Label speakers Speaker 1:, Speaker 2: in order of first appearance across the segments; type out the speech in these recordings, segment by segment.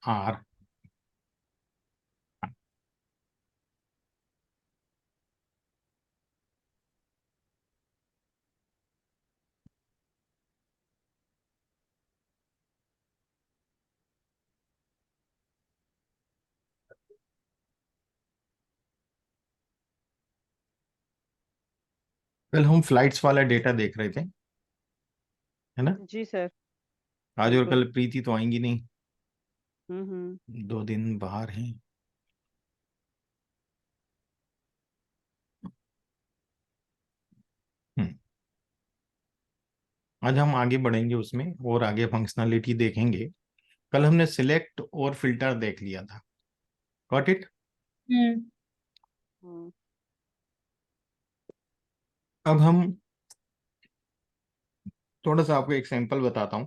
Speaker 1: Are. कल हम flights वाला डेटा देख रहे थे, है ना?
Speaker 2: जी सर।
Speaker 1: आज और
Speaker 2: बिल्कुल।
Speaker 1: कल प्रीति तो आएंगी नहीं,
Speaker 2: हम्म।
Speaker 1: 2 दिन बाहर हैं। हम्म, आज हम आगे बढ़ेंगे उसमें और आगे फंक्शनलिटी देखेंगे। कल हमने सिलेक्ट और फिल्टर देख लिया था, गॉट इट?
Speaker 3: हम्म।
Speaker 2: हम्म।
Speaker 1: अब हम थोड़ा सा आपको एक एग्जाम्पल बताता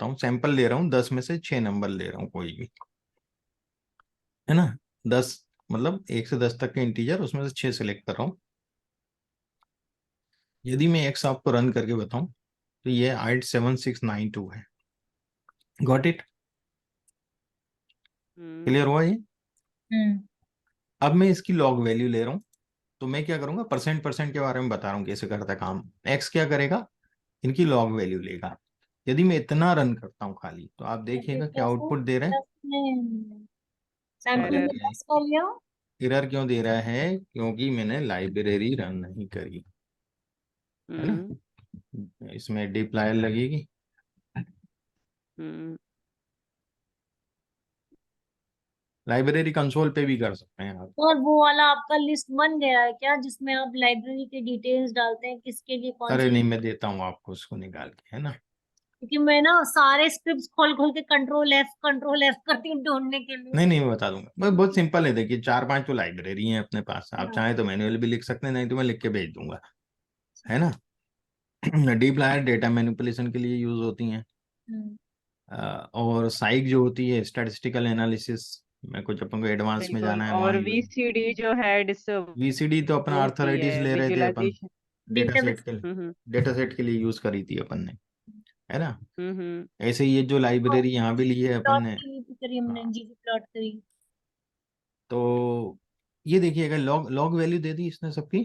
Speaker 1: हूँ। सैंपल ले रहा हूँ, 10 में से 6 नंबर ले रहा हूँ, कोई भी, है ना? 10 मतलब 1 से 10 तक के इंटीजर, उसमें से 6 सेलेक्ट कर रहा हूँ। यदि मैं एक्स आपको रन करके बताऊं तो ये 87692 है, गॉट इट? क्लियर हुआ ये?
Speaker 3: हम्म।
Speaker 1: अब मैं इसकी लॉग वैल्यू ले रहा हूं, तो मैं क्या करूंगा, परसेंट परसेंट के बारे में बता रहा हूं कैसे करता है काम। एक्स क्या करेगा, इनकी लॉग वैल्यू लेगा। यदि मैं इतना रन करता हूं खाली, तो आप देखिएगा क्या आउटपुट दे रहे हैं।
Speaker 3: सैंपल में
Speaker 2: एरर।
Speaker 3: 10 कर लिया।
Speaker 1: एरर क्यों दे रहा है? क्योंकि मैंने लाइब्रेरी रन नहीं करी, है ना?
Speaker 2: हम्म।
Speaker 1: इसमें डिप्लायर लगेगी।
Speaker 2: हम्म।
Speaker 1: लाइब्रेरी कंसोल पे भी कर सकते हैं आप।
Speaker 3: और वो वाला आपका लिस्ट बन गया है क्या, जिसमें आप लाइब्रेरी के डिटेल्स डालते हैं, किसके लिए कौन
Speaker 1: अरे
Speaker 3: सी?
Speaker 1: नहीं, मैं देता हूँ आपको उसको निकाल के, है ना?
Speaker 3: क्योंकि मैं ना सारे स्क्रिप्ट्स खोल खोल के कंट्रोल एफ करती हूँ ढूंढने के लिए।
Speaker 1: नहीं नहीं, मैं बता दूंगा। बस बहुत सिंपल है, देखिए 4-5 तो लाइब्रेरी है अपने पास, आप
Speaker 3: हाँ।
Speaker 1: चाहें तो मैनुअल भी लिख सकते हैं, नहीं तो मैं लिख के भेज दूंगा, है ना? डीप लायर डेटा मैनिपुलेशन के लिए यूज होती हैं।
Speaker 3: हम्म।
Speaker 1: और साइक जो होती है स्टैटिस्टिकल एनालिसिस में, कुछ अपन को एडवांस में
Speaker 2: बिल्कुल।
Speaker 1: जाना है वहाँ
Speaker 2: और
Speaker 1: यूज।
Speaker 2: वीसीडी जो है
Speaker 1: वीसीडी तो अपना
Speaker 2: वो होती
Speaker 1: अर्थराइटिस
Speaker 2: है
Speaker 1: ले रहे थे अपन,
Speaker 2: विजुअलाइजेशन।
Speaker 1: Data set
Speaker 3: database.
Speaker 1: के लिए,
Speaker 2: हम्म।
Speaker 1: डेटा सेट के लिए यूज करी थी अपन ने, है ना?
Speaker 2: हम्म।
Speaker 1: ऐसे ही ये जो लाइब्रेरी यहाँ भी ली है अपन
Speaker 3: प्लॉट
Speaker 1: ने।
Speaker 3: के लिए भी करी हमने,
Speaker 1: हाँ,
Speaker 3: जीसी प्लॉट करी।
Speaker 1: तो ये देखिएगा, लॉग लॉग वैल्यू दे दी इसने सबकी,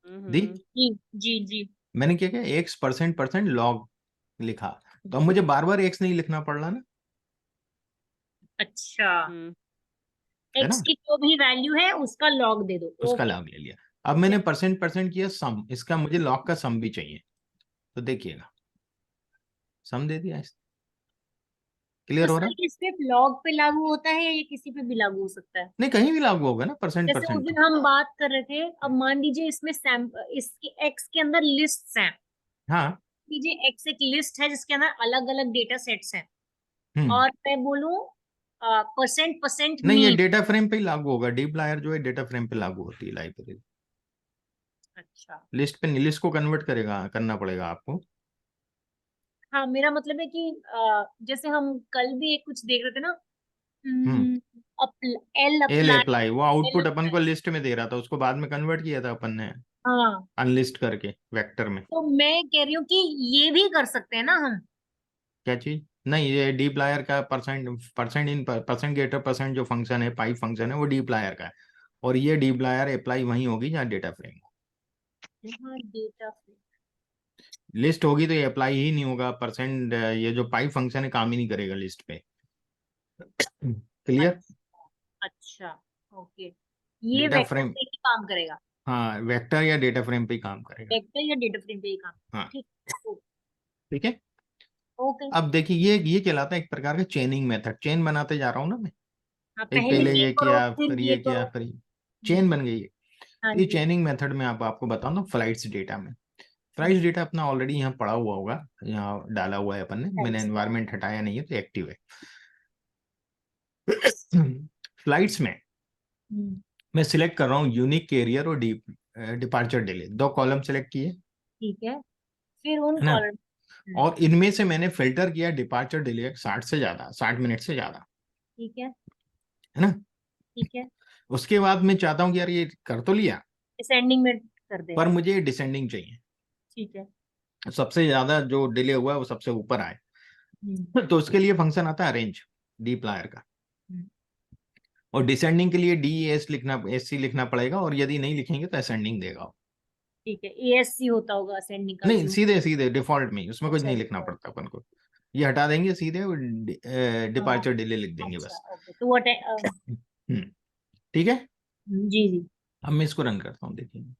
Speaker 1: दी।
Speaker 2: हम्म।
Speaker 3: जी जी जी।
Speaker 1: मैंने क्या किया, एक्स परसेंट परसेंट लॉग लिखा, तो अब मुझे बार बार एक्स नहीं लिखना पड़ रहा ना,
Speaker 3: अच्छा।
Speaker 2: हम्म।
Speaker 1: है
Speaker 3: एक्स
Speaker 1: ना?
Speaker 3: की जो भी वैल्यू है उसका लॉग दे दो।
Speaker 1: उसका
Speaker 3: ओके।
Speaker 1: लॉग ले लिया। अब मैंने परसेंट परसेंट किया सम, इसका मुझे लॉग का सम भी चाहिए, तो देखिएगा सम दे दिया।
Speaker 3: तो
Speaker 1: क्लियर हो रहा
Speaker 3: सर
Speaker 1: है?
Speaker 3: ये सिर्फ लॉग पे लागू होता है या ये किसी पे भी लागू हो सकता है?
Speaker 1: नहीं, कहीं भी लागू होगा ना परसेंट
Speaker 3: जैसे उस
Speaker 1: परसेंट तो।
Speaker 3: दिन हम बात कर रहे थे, अब मान लीजिए इसमें सैंपल, इसके एक्स के अंदर लिस्ट हैं।
Speaker 1: हाँ।
Speaker 3: लीजिए एक्स एक लिस्ट है जिसके अंदर अलग अलग डेटा सेट्स हैं,
Speaker 1: हम्म।
Speaker 3: और मैं बोलूं परसेंट परसेंट
Speaker 1: नहीं, ये
Speaker 3: मीन।
Speaker 1: डेटा फ्रेम पे ही लागू होगा, डीप लायर जो है डेटा फ्रेम पे लागू होती है लाइब्रेरी।
Speaker 3: अच्छा।
Speaker 1: लिस्ट पे नहीं, लिस्ट को कन्वर्ट करेगा, करना पड़ेगा आपको।
Speaker 3: हाँ, मेरा मतलब है कि जैसे हम कल भी एक कुछ देख रहे थे ना,
Speaker 1: हम्म।
Speaker 3: L
Speaker 1: L
Speaker 3: apply.
Speaker 1: अप्लाई, वो
Speaker 3: एल
Speaker 1: आउटपुट अपन
Speaker 3: अप्लाई।
Speaker 1: को लिस्ट में दे रहा था, उसको बाद में कन्वर्ट किया था अपन ने,
Speaker 3: हाँ।
Speaker 1: अनलिस्ट करके वेक्टर में।
Speaker 3: तो मैं कह रही हूँ कि ये भी कर सकते हैं ना हम?
Speaker 1: क्या चीज? नहीं, ये डीप लायर का percent percent in percent greater percent जो फंक्शन है, पाइप फंक्शन है, वो डीप लायर का है। और ये डीप लायर अप्लाई वहीं होगी जहाँ डेटा फ्रेम हो।
Speaker 3: हाँ, डेटा फ्रेम।
Speaker 1: लिस्ट होगी तो ये अप्लाई ही नहीं होगा परसेंट, ये जो पाइप फंक्शन है काम ही नहीं करेगा लिस्ट पे। क्लियर?
Speaker 3: अच्छा। अच्छा। ओके। ये
Speaker 1: डेटा
Speaker 3: वेक्टर
Speaker 1: फ्रेम,
Speaker 3: पे ही काम करेगा?
Speaker 1: हाँ, वेक्टर या डेटा फ्रेम पे ही काम करेगा।
Speaker 3: वेक्टर या डेटा फ्रेम पे ही काम?
Speaker 1: हाँ,
Speaker 3: ठीक।
Speaker 1: ठीक है।
Speaker 3: ओके।
Speaker 1: अब देखिए, ये कहलाता है एक प्रकार का चेनिंग मेथड। चेन बनाते जा रहा हूँ ना मैं,
Speaker 3: हाँ,
Speaker 1: एक
Speaker 3: पहले
Speaker 1: पहले
Speaker 3: ये
Speaker 1: ये
Speaker 3: करो
Speaker 1: किया,
Speaker 3: फिर
Speaker 1: फिर
Speaker 3: ये
Speaker 1: ये किया,
Speaker 3: करो।
Speaker 1: फिर ये, चेन बन गई है।
Speaker 3: हाँ
Speaker 1: ये
Speaker 3: जी।
Speaker 1: चेनिंग मेथड में आपको बताऊँ ना, फ्लाइट्स डेटा में, फ्लाइट्स डेटा अपना ऑलरेडी यहाँ पड़ा हुआ होगा, यहाँ डाला हुआ है अपन ने, मैंने
Speaker 3: फ्लाइट्स।
Speaker 1: एनवायरमेंट हटाया नहीं है तो एक्टिव है। फ्लाइट्स में मैं सिलेक्ट कर रहा हूँ यूनिक कैरियर और डिपार्चर डिले, 2 कॉलम सेलेक्ट किए,
Speaker 3: ठीक है। फिर उन
Speaker 1: है ना?
Speaker 3: कॉलम।
Speaker 1: और इनमें से मैंने फिल्टर किया डिपार्चर डिले 60 से ज्यादा, 60 मिनट से ज्यादा,
Speaker 3: ठीक है।
Speaker 1: है ना?
Speaker 3: ठीक है।
Speaker 1: उसके बाद मैं चाहता हूँ कि यार ये कर तो लिया,
Speaker 3: असेंडिंग में कर दे।
Speaker 1: पर मुझे डिसेंडिंग चाहिए,
Speaker 3: ठीक है।
Speaker 1: सबसे ज्यादा जो डिले हुआ है वो सबसे ऊपर आए। तो उसके लिए फंक्शन आता है अरेंज डी प्लायर का,
Speaker 3: हम्म,
Speaker 1: और डिसेंडिंग के लिए डी एस लिखना, एस सी लिखना पड़ेगा, और यदि नहीं लिखेंगे तो असेंडिंग देगा।
Speaker 3: ठीक है, ASC होता होगा असेंडिंग का
Speaker 1: नहीं,
Speaker 3: जो।
Speaker 1: सीधे सीधे डिफॉल्ट में ही, उसमें कुछ
Speaker 3: अच्छा
Speaker 1: नहीं लिखना
Speaker 3: default।
Speaker 1: पड़ता अपन को, ये हटा देंगे, सीधे
Speaker 3: हाँ।
Speaker 1: डिपार्चर डिले लिख देंगे
Speaker 3: अच्छा
Speaker 1: बस।
Speaker 3: ओके, तो वो
Speaker 1: ठीक है।
Speaker 3: जी जी।
Speaker 1: अब मैं इसको रन करता हूँ, देखिए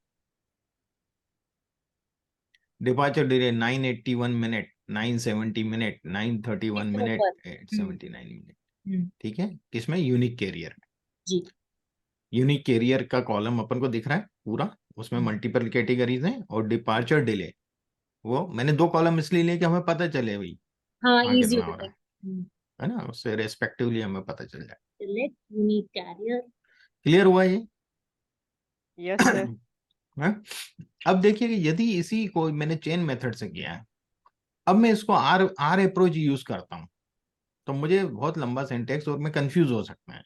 Speaker 1: departure delay 981 minute, 970 minute, 931 minute,
Speaker 3: इसके ऊपर।
Speaker 1: 879 मिनट।
Speaker 3: हम्म,
Speaker 1: ठीक है, किसमें? Unique carrier.
Speaker 3: जी।
Speaker 1: यूनिक कैरियर का कॉलम अपन को दिख रहा है पूरा, उसमें
Speaker 3: हम्म,
Speaker 1: मल्टीपल कैटेगरीज हैं, और डिपार्चर डिले वो मैंने दो कॉलम इसलिए लिए कि हमें पता चले भाई
Speaker 3: हाँ
Speaker 1: कहाँ
Speaker 3: इजी
Speaker 1: कितना
Speaker 3: हो
Speaker 1: हो रहा
Speaker 3: जाएगा।
Speaker 1: है ना, उससे रेस्पेक्टिवली हमें पता चल जाए।
Speaker 3: Select unique career.
Speaker 1: क्लियर हुआ ये?
Speaker 2: Yes sir.
Speaker 1: हाँ? अब देखिए कि यदि इसी को मैंने चेन मेथड से किया है, अब मैं इसको आर आर अप्रोच यूज करता हूँ, तो मुझे बहुत लंबा सिंटेक्स और मैं कंफ्यूज हो सकता है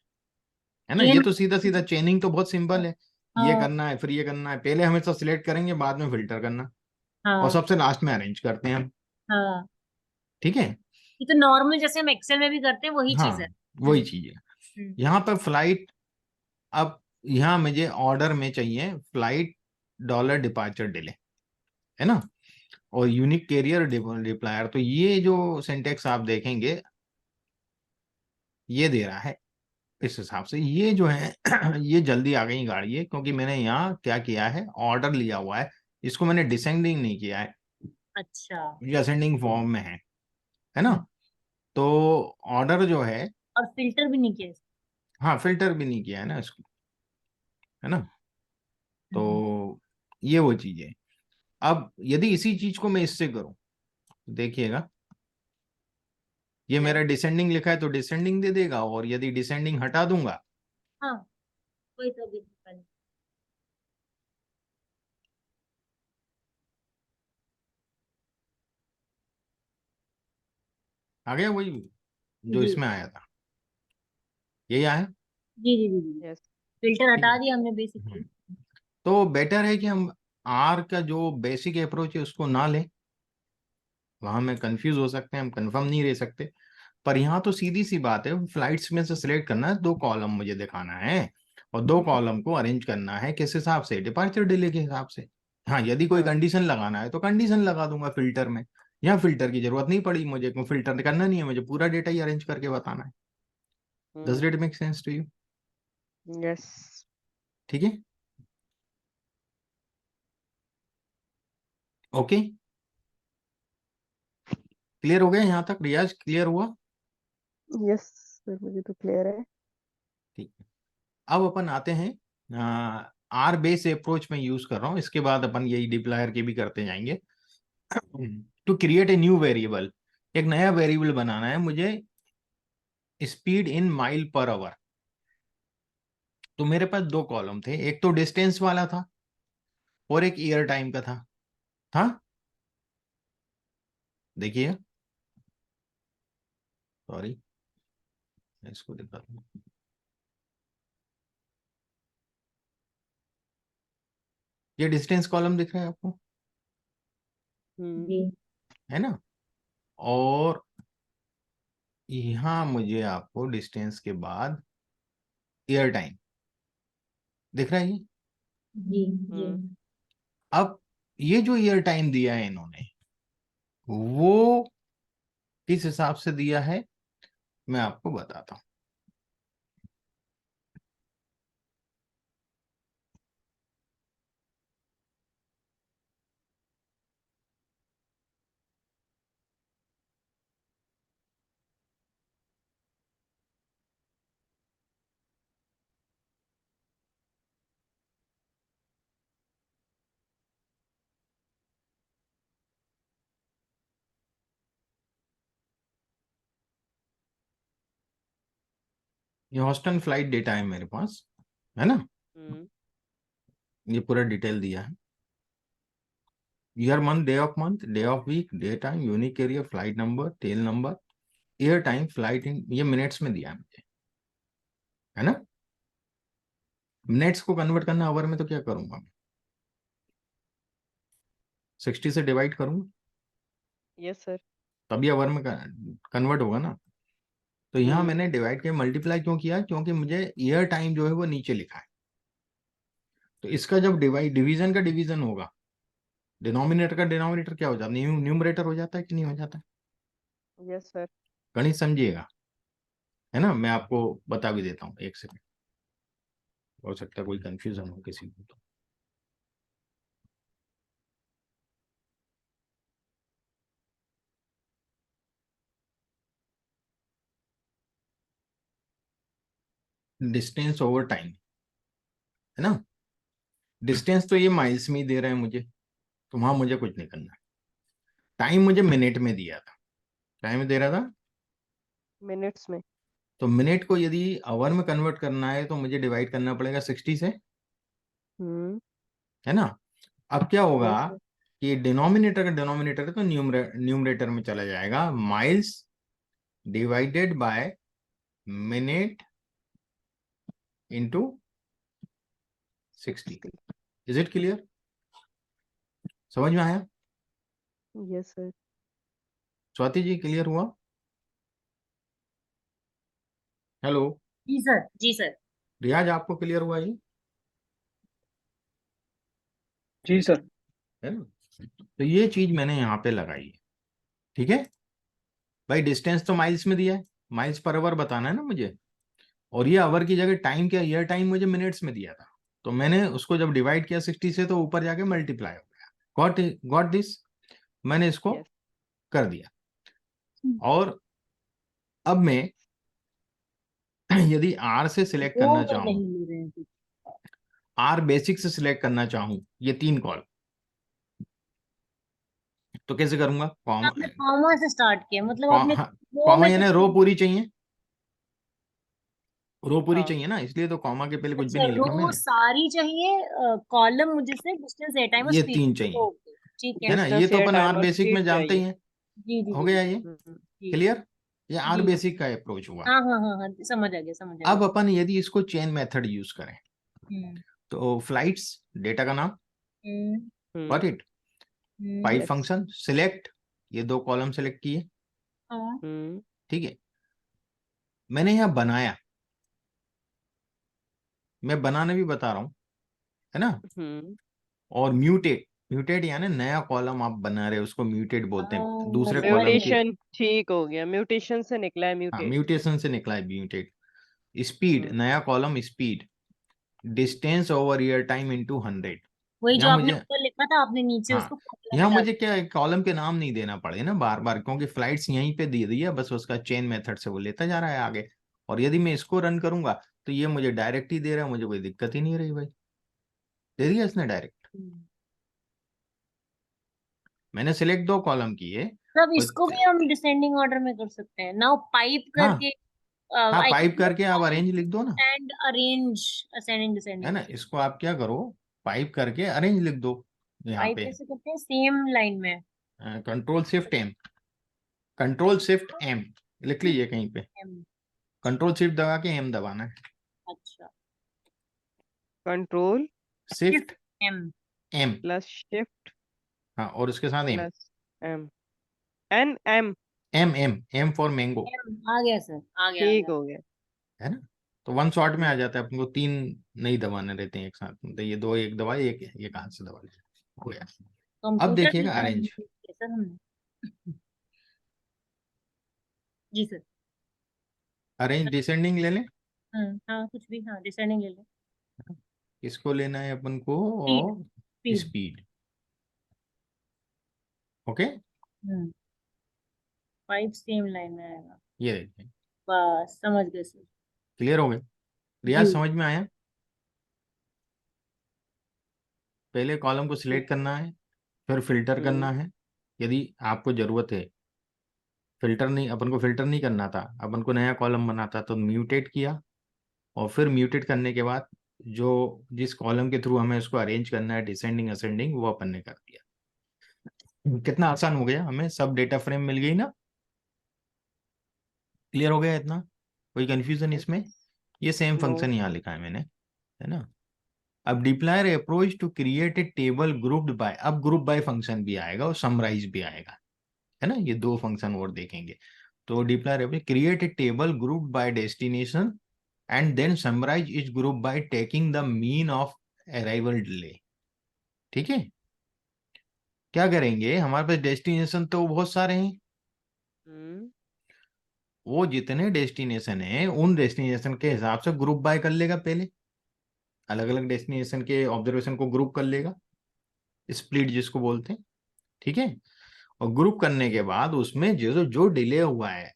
Speaker 1: ना। ये
Speaker 3: चेन।
Speaker 1: तो सीधा सीधा चेनिंग तो बहुत सिंपल है, ये
Speaker 3: हाँ
Speaker 1: करना है फिर ये करना है, पहले हमेशा सिलेक्ट करेंगे बाद में फिल्टर करना, और
Speaker 3: हाँ
Speaker 1: सबसे लास्ट में अरेंज करते हैं हम।
Speaker 3: हाँ,
Speaker 1: ठीक है।
Speaker 3: ये तो नॉर्मल जैसे हम एक्सेल में भी करते हैं वही चीज है।
Speaker 1: हाँ, वही चीज है।
Speaker 3: हम्म,
Speaker 1: यहाँ पर फ्लाइट, अब यहाँ मुझे ऑर्डर में चाहिए फ्लाइट डॉलर डिपार्चर डिले, है ना, और यूनिक कैरियर डिप्लायर। तो ये जो सिंटेक्स आप देखेंगे ये दे रहा है, इस हिसाब से ये जो है ये जल्दी आ गई गाड़ी है, क्योंकि मैंने यहाँ क्या किया है, ऑर्डर लिया हुआ है, इसको मैंने डिसेंडिंग नहीं किया है,
Speaker 3: अच्छा।
Speaker 1: ये असेंडिंग फॉर्म में है ना।
Speaker 3: हम्म,
Speaker 1: तो ऑर्डर जो है,
Speaker 3: और फिल्टर भी नहीं किया
Speaker 1: हाँ फिल्टर भी नहीं किया है ना इसको, है ना।
Speaker 3: हम्म,
Speaker 1: तो ये वो चीज है। अब यदि इसी चीज को मैं इससे करूं, देखिएगा ये
Speaker 3: क्या।
Speaker 1: मेरा डिसेंडिंग लिखा है तो डिसेंडिंग दे देगा, और यदि डिसेंडिंग हटा दूंगा,
Speaker 3: हाँ वही तो अभी पहले।
Speaker 1: आ गया वही जो
Speaker 3: जी
Speaker 1: इसमें आया था, यही आया।
Speaker 3: जी जी जी जी।
Speaker 2: यस।
Speaker 3: फिल्टर
Speaker 1: ठीक
Speaker 3: हटा
Speaker 1: है।
Speaker 3: दिया हमने बेसिकली।
Speaker 1: तो बेटर है कि हम आर का जो बेसिक अप्रोच है उसको ना लें, वहां में कंफ्यूज हो सकते हैं, हम कंफर्म नहीं रह सकते। पर यहाँ तो सीधी सी बात है, फ्लाइट्स में से सिलेक्ट करना है, दो कॉलम मुझे दिखाना है, और दो कॉलम को अरेंज करना है किस हिसाब से, डिपार्चर डिले के हिसाब से। हाँ, यदि कोई
Speaker 2: हाँ।
Speaker 1: कंडीशन लगाना है तो कंडीशन लगा दूंगा फिल्टर में, यहाँ फिल्टर की जरूरत नहीं पड़ी मुझे, फिल्टर करना नहीं है मुझे, पूरा डेटा ही अरेंज करके बताना है। Does it make sense to you?
Speaker 2: Yes.
Speaker 1: ठीक है। ओके, क्लियर हो गया यहाँ तक? रियाज क्लियर हुआ?
Speaker 2: यस सर, मुझे तो क्लियर है।
Speaker 1: ठीक है। अब अपन आते हैं, आर बेस अप्रोच में यूज कर रहा हूँ, इसके बाद अपन यही डिप्लॉयर के भी करते जाएंगे। To create a new variable, एक नया वेरिएबल बनाना है मुझे, speed in mile per hour. तो मेरे पास दो कॉलम थे, एक तो डिस्टेंस वाला था और एक ईयर टाइम का था। देखिए, सॉरी, इसको दिखा दूं। ये डिस्टेंस कॉलम दिख रहा है आपको,
Speaker 3: जी
Speaker 1: है ना, और यहाँ मुझे आपको डिस्टेंस के बाद ईयर टाइम दिख रहा है ये।
Speaker 3: जी जी।
Speaker 1: अब ये जो ईयर टाइम दिया है इन्होंने, वो किस हिसाब से दिया है मैं आपको बताता हूँ। ये हॉस्टन फ्लाइट डेटा है मेरे पास, है ना, ये पूरा डिटेल दिया है, year, month, day of week, day time, unique carrier, flight number, tail number, air time, flight in, ये मिनट्स में दिया है मुझे, है ना। मिनट्स को कन्वर्ट करना आवर में तो क्या करूंगा मैं? 60 से डिवाइड करूंगा
Speaker 2: यस सर।
Speaker 1: तभी आवर में कन्वर्ट होगा ना। तो यहाँ मैंने डिवाइड के मल्टीप्लाई क्यों किया, क्योंकि मुझे ईयर टाइम जो है वो नीचे लिखा है। तो इसका जब डिवीजन का डिवीजन होगा, डिनोमिनेटर का डिनोमिनेटर क्या हो जाता है, न्यूमरेटर हो जाता है कि नहीं हो जाता है।
Speaker 2: Yes sir.
Speaker 1: गणित समझिएगा, है ना। मैं आपको बता भी देता हूँ, एक सेकंड, हो सकता है कोई कंफ्यूजन हो किसी को। तो डिस्टेंस ओवर टाइम, है ना। डिस्टेंस तो ये माइल्स में ही दे रहे हैं मुझे, तो वहां मुझे कुछ नहीं करना। टाइम मुझे मिनट में दिया था, टाइम दे रहा था
Speaker 2: मिनट्स में।
Speaker 1: तो मिनट को यदि आवर में कन्वर्ट करना है तो मुझे डिवाइड करना पड़ेगा 60 से, है ना। अब क्या होगा
Speaker 2: यस सर।
Speaker 1: कि डिनोमिनेटर का डिनोमिनेटर है तो न्यूमरेटर में चला जाएगा, miles divided by minute into 60। Is it clear, समझ में आया।
Speaker 2: Yes sir.
Speaker 1: Swati ji clear हुआ। हेलो
Speaker 3: जी सर, जी सर।
Speaker 1: रियाज, आपको क्लियर हुआ ये,
Speaker 4: जी सर।
Speaker 1: है ना। तो ये चीज मैंने यहाँ पे लगाई है, ठीक है भाई। डिस्टेंस तो माइल्स में दिया है, माइल्स पर आवर बताना है ना मुझे, और ये आवर की जगह टाइम क्या, ईयर टाइम मुझे मिनट्स में दिया था। तो मैंने उसको जब डिवाइड किया 60 से तो ऊपर जाके मल्टीप्लाई हो गया। गॉट दिस, मैंने इसको
Speaker 2: यस।
Speaker 1: कर दिया। और अब मैं यदि आर से सिलेक्ट करना
Speaker 3: वो तो
Speaker 1: चाहूं,
Speaker 3: नहीं ले रहे हैं कुछ।
Speaker 1: आर बेसिक से सिलेक्ट करना चाहूं, ये 3 कॉल, तो कैसे करूंगा। कॉमा,
Speaker 3: आपने कॉमा से स्टार्ट किया, मतलब आपने वो
Speaker 1: कॉमा
Speaker 3: में
Speaker 1: यानी
Speaker 3: कुछ
Speaker 1: रो
Speaker 3: नहीं।
Speaker 1: पूरी चाहिए, रो पूरी
Speaker 2: हाँ।
Speaker 1: चाहिए ना, इसलिए तो कॉमा के पहले कुछ भी
Speaker 3: अच्छा,
Speaker 1: नहीं लिखा
Speaker 3: रो
Speaker 1: मैंने।
Speaker 3: सारी चाहिए, कॉलम मुझे से डिस्टेंस, एयर टाइम और
Speaker 1: ये
Speaker 3: स्पीड।
Speaker 1: 3 चाहिए,
Speaker 3: ओके, ठीक है।
Speaker 1: है ना। ये
Speaker 2: डिस्टेंस,
Speaker 1: तो
Speaker 2: एयर
Speaker 1: अपन आर
Speaker 2: टाइम और
Speaker 1: बेसिक
Speaker 2: स्पीड
Speaker 1: में जानते ही
Speaker 2: चाहिए।
Speaker 1: हैं।
Speaker 3: जी जी
Speaker 1: हो
Speaker 3: जी
Speaker 1: गया
Speaker 3: जी
Speaker 1: ये
Speaker 3: जी
Speaker 1: क्लियर, ये आर
Speaker 3: जी।
Speaker 1: बेसिक का अप्रोच हुआ।
Speaker 3: हाँ हाँ हाँ हाँ, समझ आ गया, समझ आ
Speaker 1: अब
Speaker 3: गया।
Speaker 1: अपन यदि इसको चेन मेथड यूज करें,
Speaker 3: हम्म
Speaker 1: तो फ्लाइट्स डेटा का नाम, got it, pipe
Speaker 2: yes.
Speaker 1: Function select, ये 2 कॉलम सिलेक्ट किए,
Speaker 3: हाँ।
Speaker 1: ठीक है। मैंने यहाँ बनाया, मैं बनाने भी बता रहा हूँ, है ना। और म्यूटेट, म्यूटेट यानी नया कॉलम आप बना रहे हो, उसको म्यूटेट बोलते हैं, दूसरे
Speaker 3: समझ
Speaker 1: कॉलम
Speaker 3: गए।
Speaker 1: की।
Speaker 2: म्यूटेशन ठीक हो गया, म्यूटेशन से निकला है
Speaker 1: हाँ,
Speaker 2: म्यूटेट।
Speaker 1: म्यूटेशन से निकला है म्यूटेट। स्पीड, नया column speed, distance over year time into 100।
Speaker 3: वही जो
Speaker 1: यहाँ
Speaker 3: आपने
Speaker 1: मुझे,
Speaker 3: ऊपर लिखा था, आपने नीचे
Speaker 1: हाँ,
Speaker 3: उसको कॉलम
Speaker 1: यहाँ
Speaker 3: में डाल
Speaker 1: मुझे क्या कॉलम के नाम नहीं देना पड़े ना बार बार, क्योंकि फ्लाइट्स यहीं पे दे दी है, बस उसका चेन मेथड से वो लेता जा रहा है आगे। और यदि मैं इसको रन करूंगा तो ये मुझे डायरेक्ट ही दे रहा है, मुझे कोई दिक्कत ही नहीं रही भाई, दे दिया इसने डायरेक्ट।
Speaker 3: दिया।
Speaker 1: मैंने सिलेक्ट 2 कॉलम किए,
Speaker 3: तब
Speaker 1: कोई
Speaker 3: इसको भी हम डिसेंडिंग ऑर्डर में कर सकते हैं नाउ, पाइप
Speaker 1: हाँ
Speaker 3: करके।
Speaker 1: हाँ,
Speaker 3: आई
Speaker 1: पाइप
Speaker 3: कैन
Speaker 1: करके आप
Speaker 3: पाइप
Speaker 1: अरेंज लिख दो ना,
Speaker 3: एंड अरेंज असेंडिंग
Speaker 1: है
Speaker 3: डिसेंडिंग।
Speaker 1: ना। इसको आप क्या करो, पाइप करके अरेंज लिख दो यहाँ
Speaker 3: पाइप
Speaker 1: पे।
Speaker 3: कैसे करते हैं, सेम लाइन में।
Speaker 1: Control shift m, control shift m लिख लीजिए कहीं पे,
Speaker 3: M,
Speaker 1: कंट्रोल शिफ्ट दबा के एम दबाना है,
Speaker 3: अच्छा।
Speaker 2: Control
Speaker 1: shift
Speaker 3: M।
Speaker 1: M.
Speaker 2: Plus shift
Speaker 1: हाँ, और उसके साथ m,
Speaker 2: plus m, n m.
Speaker 1: M m m for mango,
Speaker 3: M आ गया सर, आ गया आ
Speaker 2: ठीक
Speaker 3: गया।
Speaker 2: हो गया।
Speaker 1: है ना। तो 1 शॉट में आ
Speaker 2: हम्म,
Speaker 1: जाता है, अपन को 3 नहीं दबाने रहते हैं एक साथ, मतलब ये 2 एक दबाए, एक ये हाथ से दबा लिया, हो गया। अब
Speaker 3: कंप्यूटर
Speaker 1: देखिएगा
Speaker 3: टीचर
Speaker 1: अरेंज,
Speaker 3: सर हमने। जी सर।
Speaker 1: अरेंज डिसेंडिंग ले लें,
Speaker 3: हाँ कुछ भी, हाँ डिसेंडिंग ले लो।
Speaker 1: इसको लेना है अपन को,
Speaker 3: स्पीड,
Speaker 1: और
Speaker 3: speed.
Speaker 1: Speed, okay.
Speaker 3: Pipe same line में आएगा।
Speaker 1: ये देखिए
Speaker 3: बस समझ गए सर।
Speaker 1: क्लियर हो गए,
Speaker 3: जी।
Speaker 1: रियाज समझ में आया। पहले कॉलम को सिलेक्ट करना है, फिर फिल्टर करना है, यदि आपको जरूरत है। फिल्टर नहीं, अपन को फिल्टर नहीं करना था, अपन को नया कॉलम बनाता, तो म्यूटेट किया, और फिर म्यूटेट करने के बाद जो जिस कॉलम के थ्रू हमें उसको अरेंज करना है डिसेंडिंग असेंडिंग, वो अपन ने कर दिया। कितना आसान हो गया, हमें सब डेटा फ्रेम मिल गई ना, क्लियर हो गया इतना, कोई कंफ्यूजन इसमें। ये सेम
Speaker 2: नो।
Speaker 1: फंक्शन यहाँ लिखा है मैंने, है ना। अब dplyr approach to create a table grouped by, अब ग्रुप बाय फंक्शन भी आएगा और समराइज भी आएगा, है ना, ये दो फंक्शन और देखेंगे। तो dplyr approach create a table grouped by destination and then summarise each group by taking the mean of arrival delay. ठीक है, क्या करेंगे, हमारे पास डेस्टिनेशन तो बहुत सारे हैं,
Speaker 2: हम्म
Speaker 1: वो जितने डेस्टिनेशन है उन डेस्टिनेशन के हिसाब से ग्रुप बाय कर लेगा, पहले अलग अलग डेस्टिनेशन के ऑब्जर्वेशन को ग्रुप कर लेगा, स्प्लिट जिसको बोलते हैं। ठीक है, और ग्रुप करने के बाद उसमें जो जो डिले हुआ है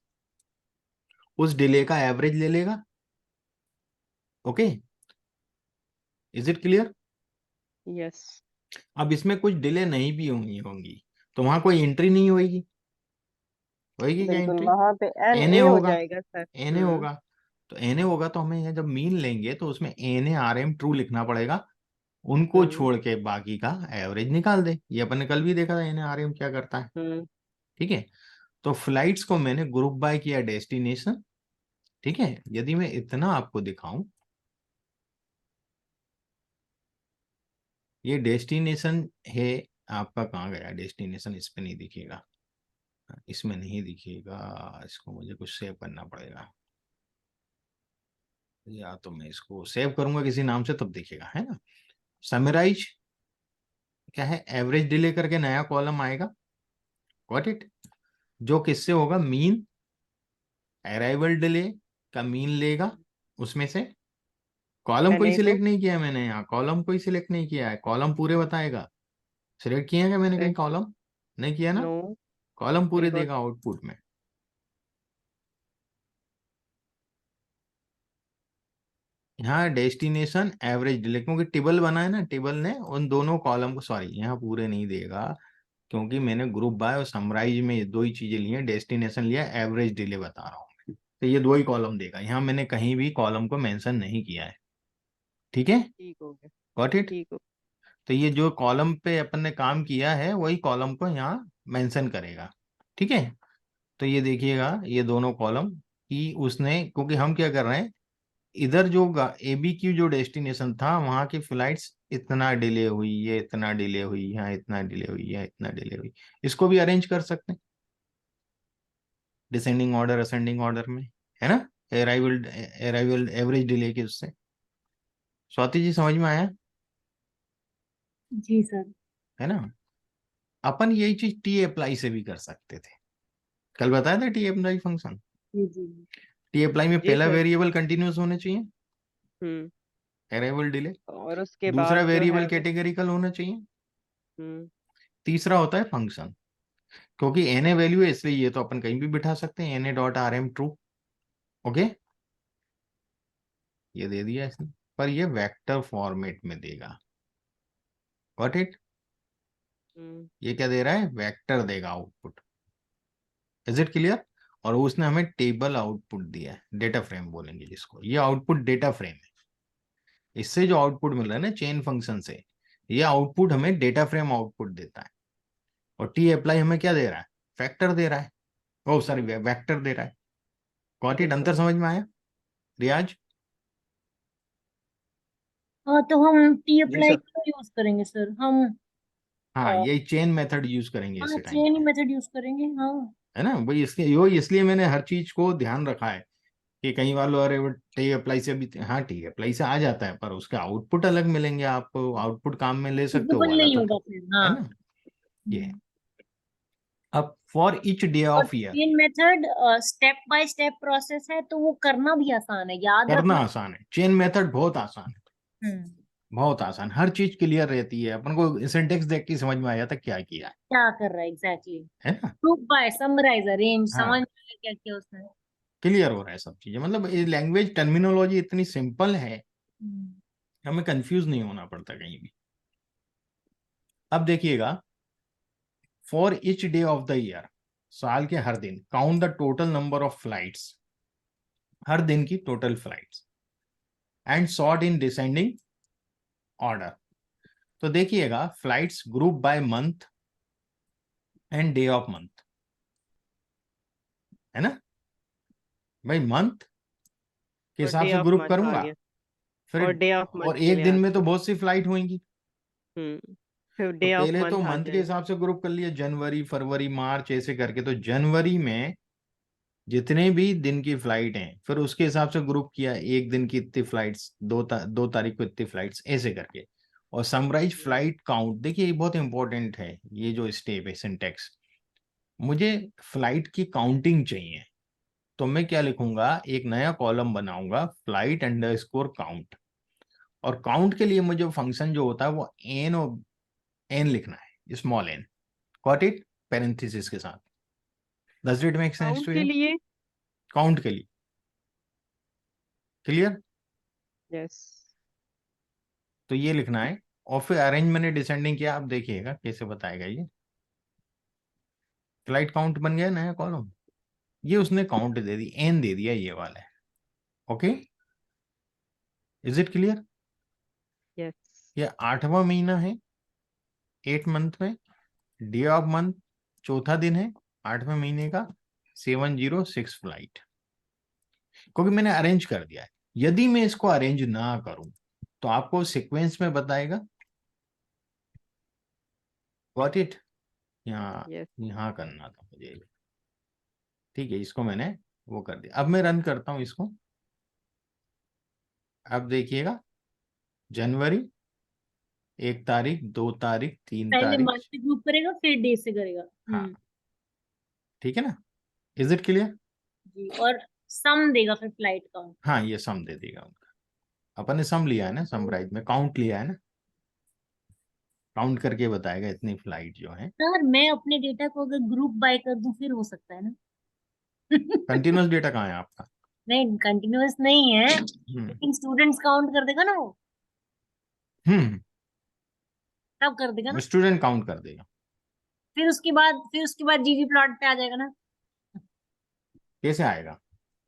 Speaker 1: उस डिले का एवरेज ले लेगा। Okay, is it clear?
Speaker 2: Yes
Speaker 1: अब इसमें कुछ डिले नहीं भी हुई होंगी तो वहां कोई एंट्री नहीं होगी, होगी क्या
Speaker 2: बिल्कुल,
Speaker 1: एंट्री?
Speaker 2: वहां पे एन
Speaker 1: एनए
Speaker 2: ए हो
Speaker 1: होगा,
Speaker 2: जाएगा सर।
Speaker 1: एनए होगा। तो एनए होगा तो हमें यहाँ जब मीन लेंगे तो उसमें एनए आर एम ट्रू लिखना पड़ेगा, उनको
Speaker 2: हम्म
Speaker 1: छोड़ के बाकी का एवरेज निकाल दे। ये अपन ने कल भी देखा था एनए आर एम क्या करता है।
Speaker 2: हम्म
Speaker 1: ठीक है, तो फ्लाइट्स को मैंने ग्रुप बाय किया डेस्टिनेशन। ठीक है, यदि मैं इतना आपको दिखाऊं, ये डेस्टिनेशन है आपका, कहाँ गया डेस्टिनेशन, इस पे नहीं दिखेगा, इसमें नहीं दिखेगा, इसको मुझे कुछ सेव करना पड़ेगा, या तो मैं इसको सेव करूंगा किसी नाम से तब दिखेगा, है ना। समराइज क्या है, एवरेज डिले करके नया कॉलम आएगा, गॉट इट, जो किससे होगा, मीन अराइवल डिले का मीन लेगा, उसमें से कॉलम
Speaker 2: एन
Speaker 1: कोई
Speaker 2: ए को।
Speaker 1: सिलेक्ट नहीं किया मैंने, यहाँ कॉलम कोई सिलेक्ट नहीं किया है, कॉलम पूरे बताएगा। सिलेक्ट किया है क्या मैंने कहीं कॉलम? नहीं किया ना,
Speaker 2: नो,
Speaker 1: कॉलम पूरे
Speaker 2: एक और।
Speaker 1: देगा आउटपुट में। यहाँ डेस्टिनेशन एवरेज डिले, क्योंकि टेबल बना है ना, टेबल ने उन दोनों कॉलम को, सॉरी यहाँ पूरे नहीं देगा क्योंकि मैंने ग्रुप बाय और समराइज में ये दो ही चीजें ली हैं, डेस्टिनेशन लिया, एवरेज डिले बता रहा हूँ मैं। तो ये दो ही कॉलम देगा, यहाँ मैंने कहीं भी कॉलम को मेंशन नहीं किया है। ठीक है,
Speaker 2: ठीक हो गया।
Speaker 1: Got it.
Speaker 2: ठीक हो।
Speaker 1: तो ये जो कॉलम पे अपन ने काम किया है वही कॉलम को यहाँ मेंशन करेगा। ठीक है, तो ये देखिएगा ये दोनों कॉलम की उसने, क्योंकि हम क्या कर रहे हैं, इधर जो एबी की जो डेस्टिनेशन था वहां की फ्लाइट्स इतना डिले हुई, ये इतना डिले हुई, यहाँ इतना डिले हुई, यहाँ इतना डिले हुई, इसको भी अरेंज कर सकते हैं डिसेंडिंग ऑर्डर असेंडिंग ऑर्डर में, है ना, अराइवल अराइवल एवरेज डिले के उससे। स्वाति जी समझ में आया?
Speaker 3: जी सर।
Speaker 1: है ना, अपन यही चीज टी अप्लाई से भी कर सकते थे, कल बताया था टी अप्लाई फंक्शन।
Speaker 3: जी जी।
Speaker 1: टी अप्लाई में
Speaker 2: जी
Speaker 1: पहला
Speaker 2: सर।
Speaker 1: वेरिएबल कंटिन्यूस होने चाहिए,
Speaker 2: हम्म
Speaker 1: अराइवल डिले,
Speaker 2: और उसके
Speaker 1: दूसरा
Speaker 2: बाद जो है
Speaker 1: वेरिएबल
Speaker 2: वो।
Speaker 1: कैटेगरिकल होना चाहिए,
Speaker 2: हम्म
Speaker 1: तीसरा होता है फंक्शन। क्योंकि एन ए वैल्यू है इसलिए ये तो अपन कहीं भी बिठा सकते हैं, n a dot r m true. Okay, ये दे दिया इसने, पर ये वेक्टर फॉर्मेट में देगा, गॉट इट।
Speaker 2: हम्म
Speaker 1: ये क्या दे रहा है, वेक्टर देगा आउटपुट, इज इट क्लियर। और उसने हमें टेबल आउटपुट दिया है, डेटा फ्रेम बोलेंगे जिसको, ये आउटपुट डेटा फ्रेम है। इससे जो आउटपुट मिल रहा है ना चेन फंक्शन से, ये आउटपुट हमें डेटा फ्रेम आउटपुट देता है। और टी अप्लाई हमें क्या दे रहा है, फैक्टर दे रहा है, ओ सॉरी वेक्टर दे रहा है। गॉट इट,
Speaker 2: बिल्कुल।
Speaker 1: अंतर समझ में आया रियाज?
Speaker 3: हाँ, तो हम टी
Speaker 1: जी
Speaker 3: अप्लाई
Speaker 1: सर।
Speaker 3: क्यों यूज करेंगे सर हम?
Speaker 1: हाँ,
Speaker 3: अ,
Speaker 1: ये चेन मेथड यूज करेंगे
Speaker 3: हाँ,
Speaker 1: इसे टाइम
Speaker 3: चेन
Speaker 1: पे,
Speaker 3: मेथड यूज करेंगे, हाँ।
Speaker 1: है ना भाई, इसलिए यो इसलिए मैंने हर चीज को ध्यान रखा है कि कई बार लोग अरे वो टी अप्लाई से भी, हाँ टी अप्लाई से आ जाता है पर उसके आउटपुट अलग मिलेंगे आपको, आउटपुट काम में ले सकते हो वो
Speaker 3: फिजिबल
Speaker 1: वाला
Speaker 3: नहीं
Speaker 1: तो,
Speaker 3: होगा फिर,
Speaker 1: है
Speaker 3: हाँ।
Speaker 1: ना। ये अब फॉर ईच डे
Speaker 3: और
Speaker 1: of year,
Speaker 3: chain method step by step process है, तो वो करना भी आसान है, याद
Speaker 1: करना
Speaker 3: रखना।
Speaker 1: आसान है, चेन मेथड बहुत आसान है,
Speaker 3: हम्म
Speaker 1: बहुत आसान, हर चीज क्लियर रहती है, अपन को सिंटेक्स देख के समझ में आ जाता है क्या किया
Speaker 3: क्या कर रहा है एग्जैक्टली।
Speaker 1: है ना।
Speaker 3: ग्रुप बाय समराइज अरेंज, समझ
Speaker 1: हाँ,
Speaker 3: में आया क्या किया उसने।
Speaker 1: क्लियर हो रहा है सब चीजें, मतलब ये लैंग्वेज टर्मिनोलॉजी इतनी सिंपल है,
Speaker 3: हम्म,
Speaker 1: हमें कंफ्यूज नहीं होना पड़ता कहीं भी। अब देखिएगा, for each day of the year, साल के हर दिन, count the total number of flights, हर दिन की total flights, and sort in descending order. तो देखिएगा flights group by month and day of month, है ना भाई, मंथ के
Speaker 2: और
Speaker 1: हिसाब
Speaker 2: डे
Speaker 1: से
Speaker 2: ऑफ
Speaker 1: ग्रुप
Speaker 2: मंथ आ
Speaker 1: करूंगा,
Speaker 2: गया।
Speaker 1: फिर
Speaker 2: और डे ऑफ मंथ
Speaker 1: और
Speaker 2: के
Speaker 1: एक
Speaker 2: लिए
Speaker 1: दिन में तो बहुत सी फ्लाइट होंगी,
Speaker 2: फिर
Speaker 1: तो
Speaker 2: डे ऑफ
Speaker 1: पहले तो
Speaker 2: मंथ आ
Speaker 1: मंथ के
Speaker 2: जाएगा।
Speaker 1: हिसाब से ग्रुप कर लिया, जनवरी फरवरी मार्च ऐसे करके। तो जनवरी में जितने भी दिन की फ्लाइट हैं, फिर उसके हिसाब से ग्रुप किया, एक दिन की इतनी फ्लाइट्स, 2 तारीख को इतनी फ्लाइट्स, ऐसे करके। और समराइज फ्लाइट काउंट, देखिए ये बहुत इंपॉर्टेंट है, ये जो स्टेप है सिंटेक्स। मुझे फ्लाइट की काउंटिंग चाहिए, तो मैं क्या लिखूंगा, एक नया कॉलम बनाऊंगा, फ्लाइट अंडरस्कोर काउंट। और काउंट के लिए मुझे फंक्शन जो होता है वो एन और एन लिखना है, small n, got it, parenthesis के साथ। Does it make sense
Speaker 2: count
Speaker 1: to
Speaker 2: के
Speaker 1: यू?
Speaker 2: लिए।
Speaker 1: काउंट के लिए, क्लियर?
Speaker 2: यस।
Speaker 1: तो ये लिखना है। और फिर अरेंज मैंने डिसेंडिंग किया, आप देखिएगा कैसे बताएगा ये। फ्लाइट काउंट बन गया नया कॉलम, ये उसने काउंट दे दी, एन दे दिया, ये वाला है। Okay, is it clear?
Speaker 2: Yes.
Speaker 1: ये 8वां महीना है 8 मंथ में, डे ऑफ मंथ चौथा दिन है 8वें महीने का, 706 फ्लाइट, क्योंकि मैंने अरेंज कर दिया है। यदि मैं इसको अरेंज ना करूं तो आपको सीक्वेंस में बताएगा, गॉट इट? यहाँ
Speaker 2: यस।
Speaker 1: यहाँ करना था मुझे, ठीक है, इसको मैंने वो कर दिया। अब मैं रन करता हूं इसको, अब देखिएगा, जनवरी 1 तारीख, 2 तारीख, तीन
Speaker 3: पहले
Speaker 1: तारीख
Speaker 3: मंथ से ग्रुप करेगा फिर डे से करेगा।
Speaker 1: हाँ, ठीक है ना? Is it clear?
Speaker 3: जी। और सम देगा फिर फ्लाइट काउंट।
Speaker 1: हाँ, ये सम दे देगा उनका। अपन ने सम लिया है ना, समराइज में काउंट लिया है ना, काउंट करके बताएगा इतनी फ्लाइट जो है।
Speaker 3: सर मैं अपने डेटा को अगर ग्रुप बाय कर दूं फिर हो सकता है ना?
Speaker 1: कंटिन्यूअस डेटा कहाँ है आपका?
Speaker 3: नहीं कंटिन्यूअस नहीं है,
Speaker 1: हम्म
Speaker 3: लेकिन स्टूडेंट्स काउंट कर देगा ना वो,
Speaker 1: हम्म
Speaker 3: तब कर देगा ना।
Speaker 1: स्टूडेंट काउंट कर देगा।
Speaker 3: फिर उसके बाद जीजी प्लॉट पे आ जाएगा ना।
Speaker 1: कैसे आएगा?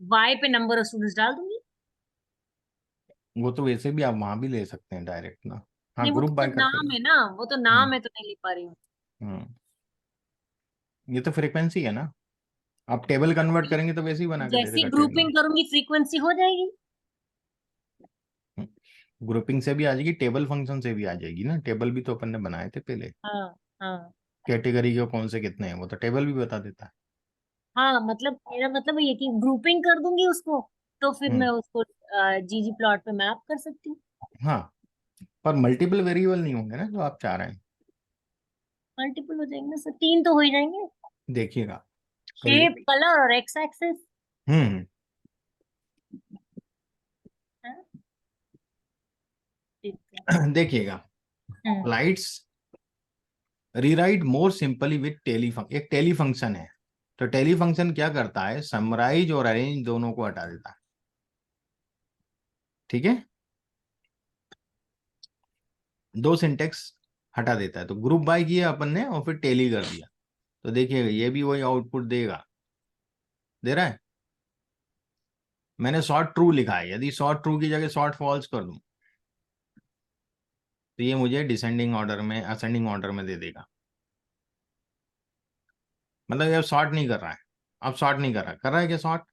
Speaker 3: वाई पे नंबर ऑफ स्टूडेंट्स डाल दूंगी।
Speaker 1: वो तो वैसे भी आप वहां भी ले सकते हैं डायरेक्ट ना। हाँ,
Speaker 3: नहीं वो
Speaker 1: ग्रुप
Speaker 3: तो
Speaker 1: बाय करके
Speaker 3: नाम
Speaker 1: ले।
Speaker 3: है ना, वो तो नाम
Speaker 1: हम्म
Speaker 3: है तो नहीं ले पा रही हूँ।
Speaker 1: हम्म ये तो फ्रीक्वेंसी है ना, आप टेबल कन्वर्ट करेंगे तो वैसे ही बना के दे
Speaker 3: जैसी
Speaker 1: देगा टेबल।
Speaker 3: ग्रुपिंग करूंगी फ्रीक्वेंसी हो जाएगी।
Speaker 1: ग्रुपिंग से भी आ जाएगी, टेबल फंक्शन से भी आ जाएगी ना, टेबल भी तो अपन ने बनाए थे पहले,
Speaker 3: हाँ हाँ।
Speaker 1: कैटेगरी के कौन से कितने हैं वो तो टेबल भी बता देता है।
Speaker 3: हाँ मतलब मेरा मतलब ये कि ग्रुपिंग कर दूंगी उसको, तो फिर मैं
Speaker 1: हम्म
Speaker 3: उसको जीजी प्लॉट पे मैप कर सकती हूँ।
Speaker 1: हाँ, पर मल्टीपल वेरिएबल नहीं होंगे ना जो आप चाह रहे हैं।
Speaker 3: मल्टीपल हो जाएंगे ना सर, 3 तो हो ही जाएंगे।
Speaker 1: देखिएगा करिए।
Speaker 3: शेप कलर और एक्स एक्सेस।
Speaker 1: हम्म
Speaker 3: ठीक है।
Speaker 1: देखिएगा, flights rewrite more simply with tally, एक टेली फंक्शन है। तो टेली फंक्शन क्या करता है, समराइज और अरेंज दोनों को हटा देता है, ठीक है, दो सिंटेक्स हटा देता है। तो ग्रुप बाय किया अपन ने और फिर टेली कर दिया, तो देखिएगा ये भी वही आउटपुट देगा, दे रहा है। मैंने शॉर्ट ट्रू लिखा है, यदि शॉर्ट ट्रू की जगह शॉर्ट फॉल्स कर दूं तो ये मुझे डिसेंडिंग ऑर्डर में, असेंडिंग ऑर्डर में दे देगा। मतलब ये शॉर्ट नहीं कर रहा है, अब शॉर्ट नहीं कर रहा है क्या शॉर्ट?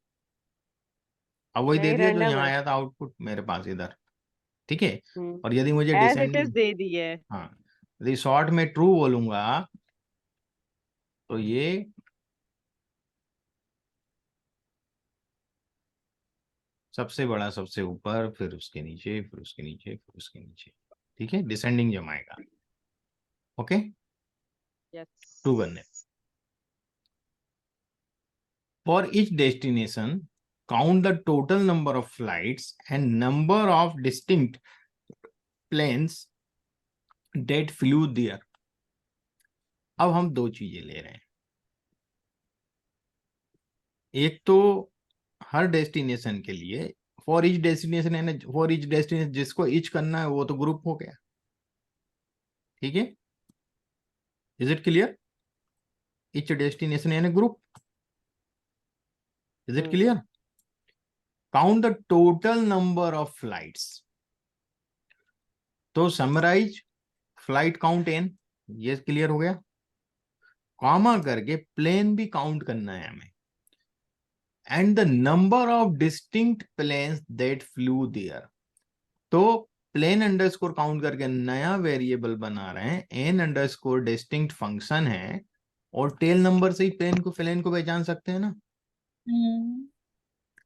Speaker 1: अब वही दे
Speaker 2: नहीं,
Speaker 1: दिया जो
Speaker 2: रैंडम
Speaker 1: यहाँ
Speaker 2: है।
Speaker 1: आया था आउटपुट मेरे पास इधर, ठीक है।
Speaker 2: हम्म
Speaker 1: और यदि मुझे
Speaker 2: एज इट इज
Speaker 1: डिसेंडिंग,
Speaker 2: दे दी है।
Speaker 1: हाँ, यदि शॉर्ट में ट्रू बोलूंगा तो ये सबसे बड़ा सबसे ऊपर, फिर उसके नीचे, फिर उसके नीचे, फिर उसके नीचे, ठीक है, डिसेंडिंग जमाएगा। ओके, ट्रू बनने।
Speaker 2: Yes.
Speaker 1: For each destination count the total number of flights and number of distinct planes that flew there. अब हम दो चीजें ले रहे हैं, एक तो हर डेस्टिनेशन के लिए, फॉर ईच डेस्टिनेशन है ना, फॉर ईच डेस्टिनेशन जिसको ईच करना है वो तो ग्रुप हो गया, ठीक है, is it clear? Each destination यानी group, is it
Speaker 2: hmm
Speaker 1: clear? Count the total number of flights, तो समराइज फ्लाइट काउंट एन, ये क्लियर हो गया, कॉमा करके प्लेन भी काउंट करना है हमें, and the number of distinct planes that flew there. तो प्लेन अंडरस्कोर काउंट करके नया वेरिएबल बना रहे हैं, एन अंडरस्कोर डिस्टिंक्ट फंक्शन है, और टेल नंबर से ही प्लेन को पहचान सकते हैं ना,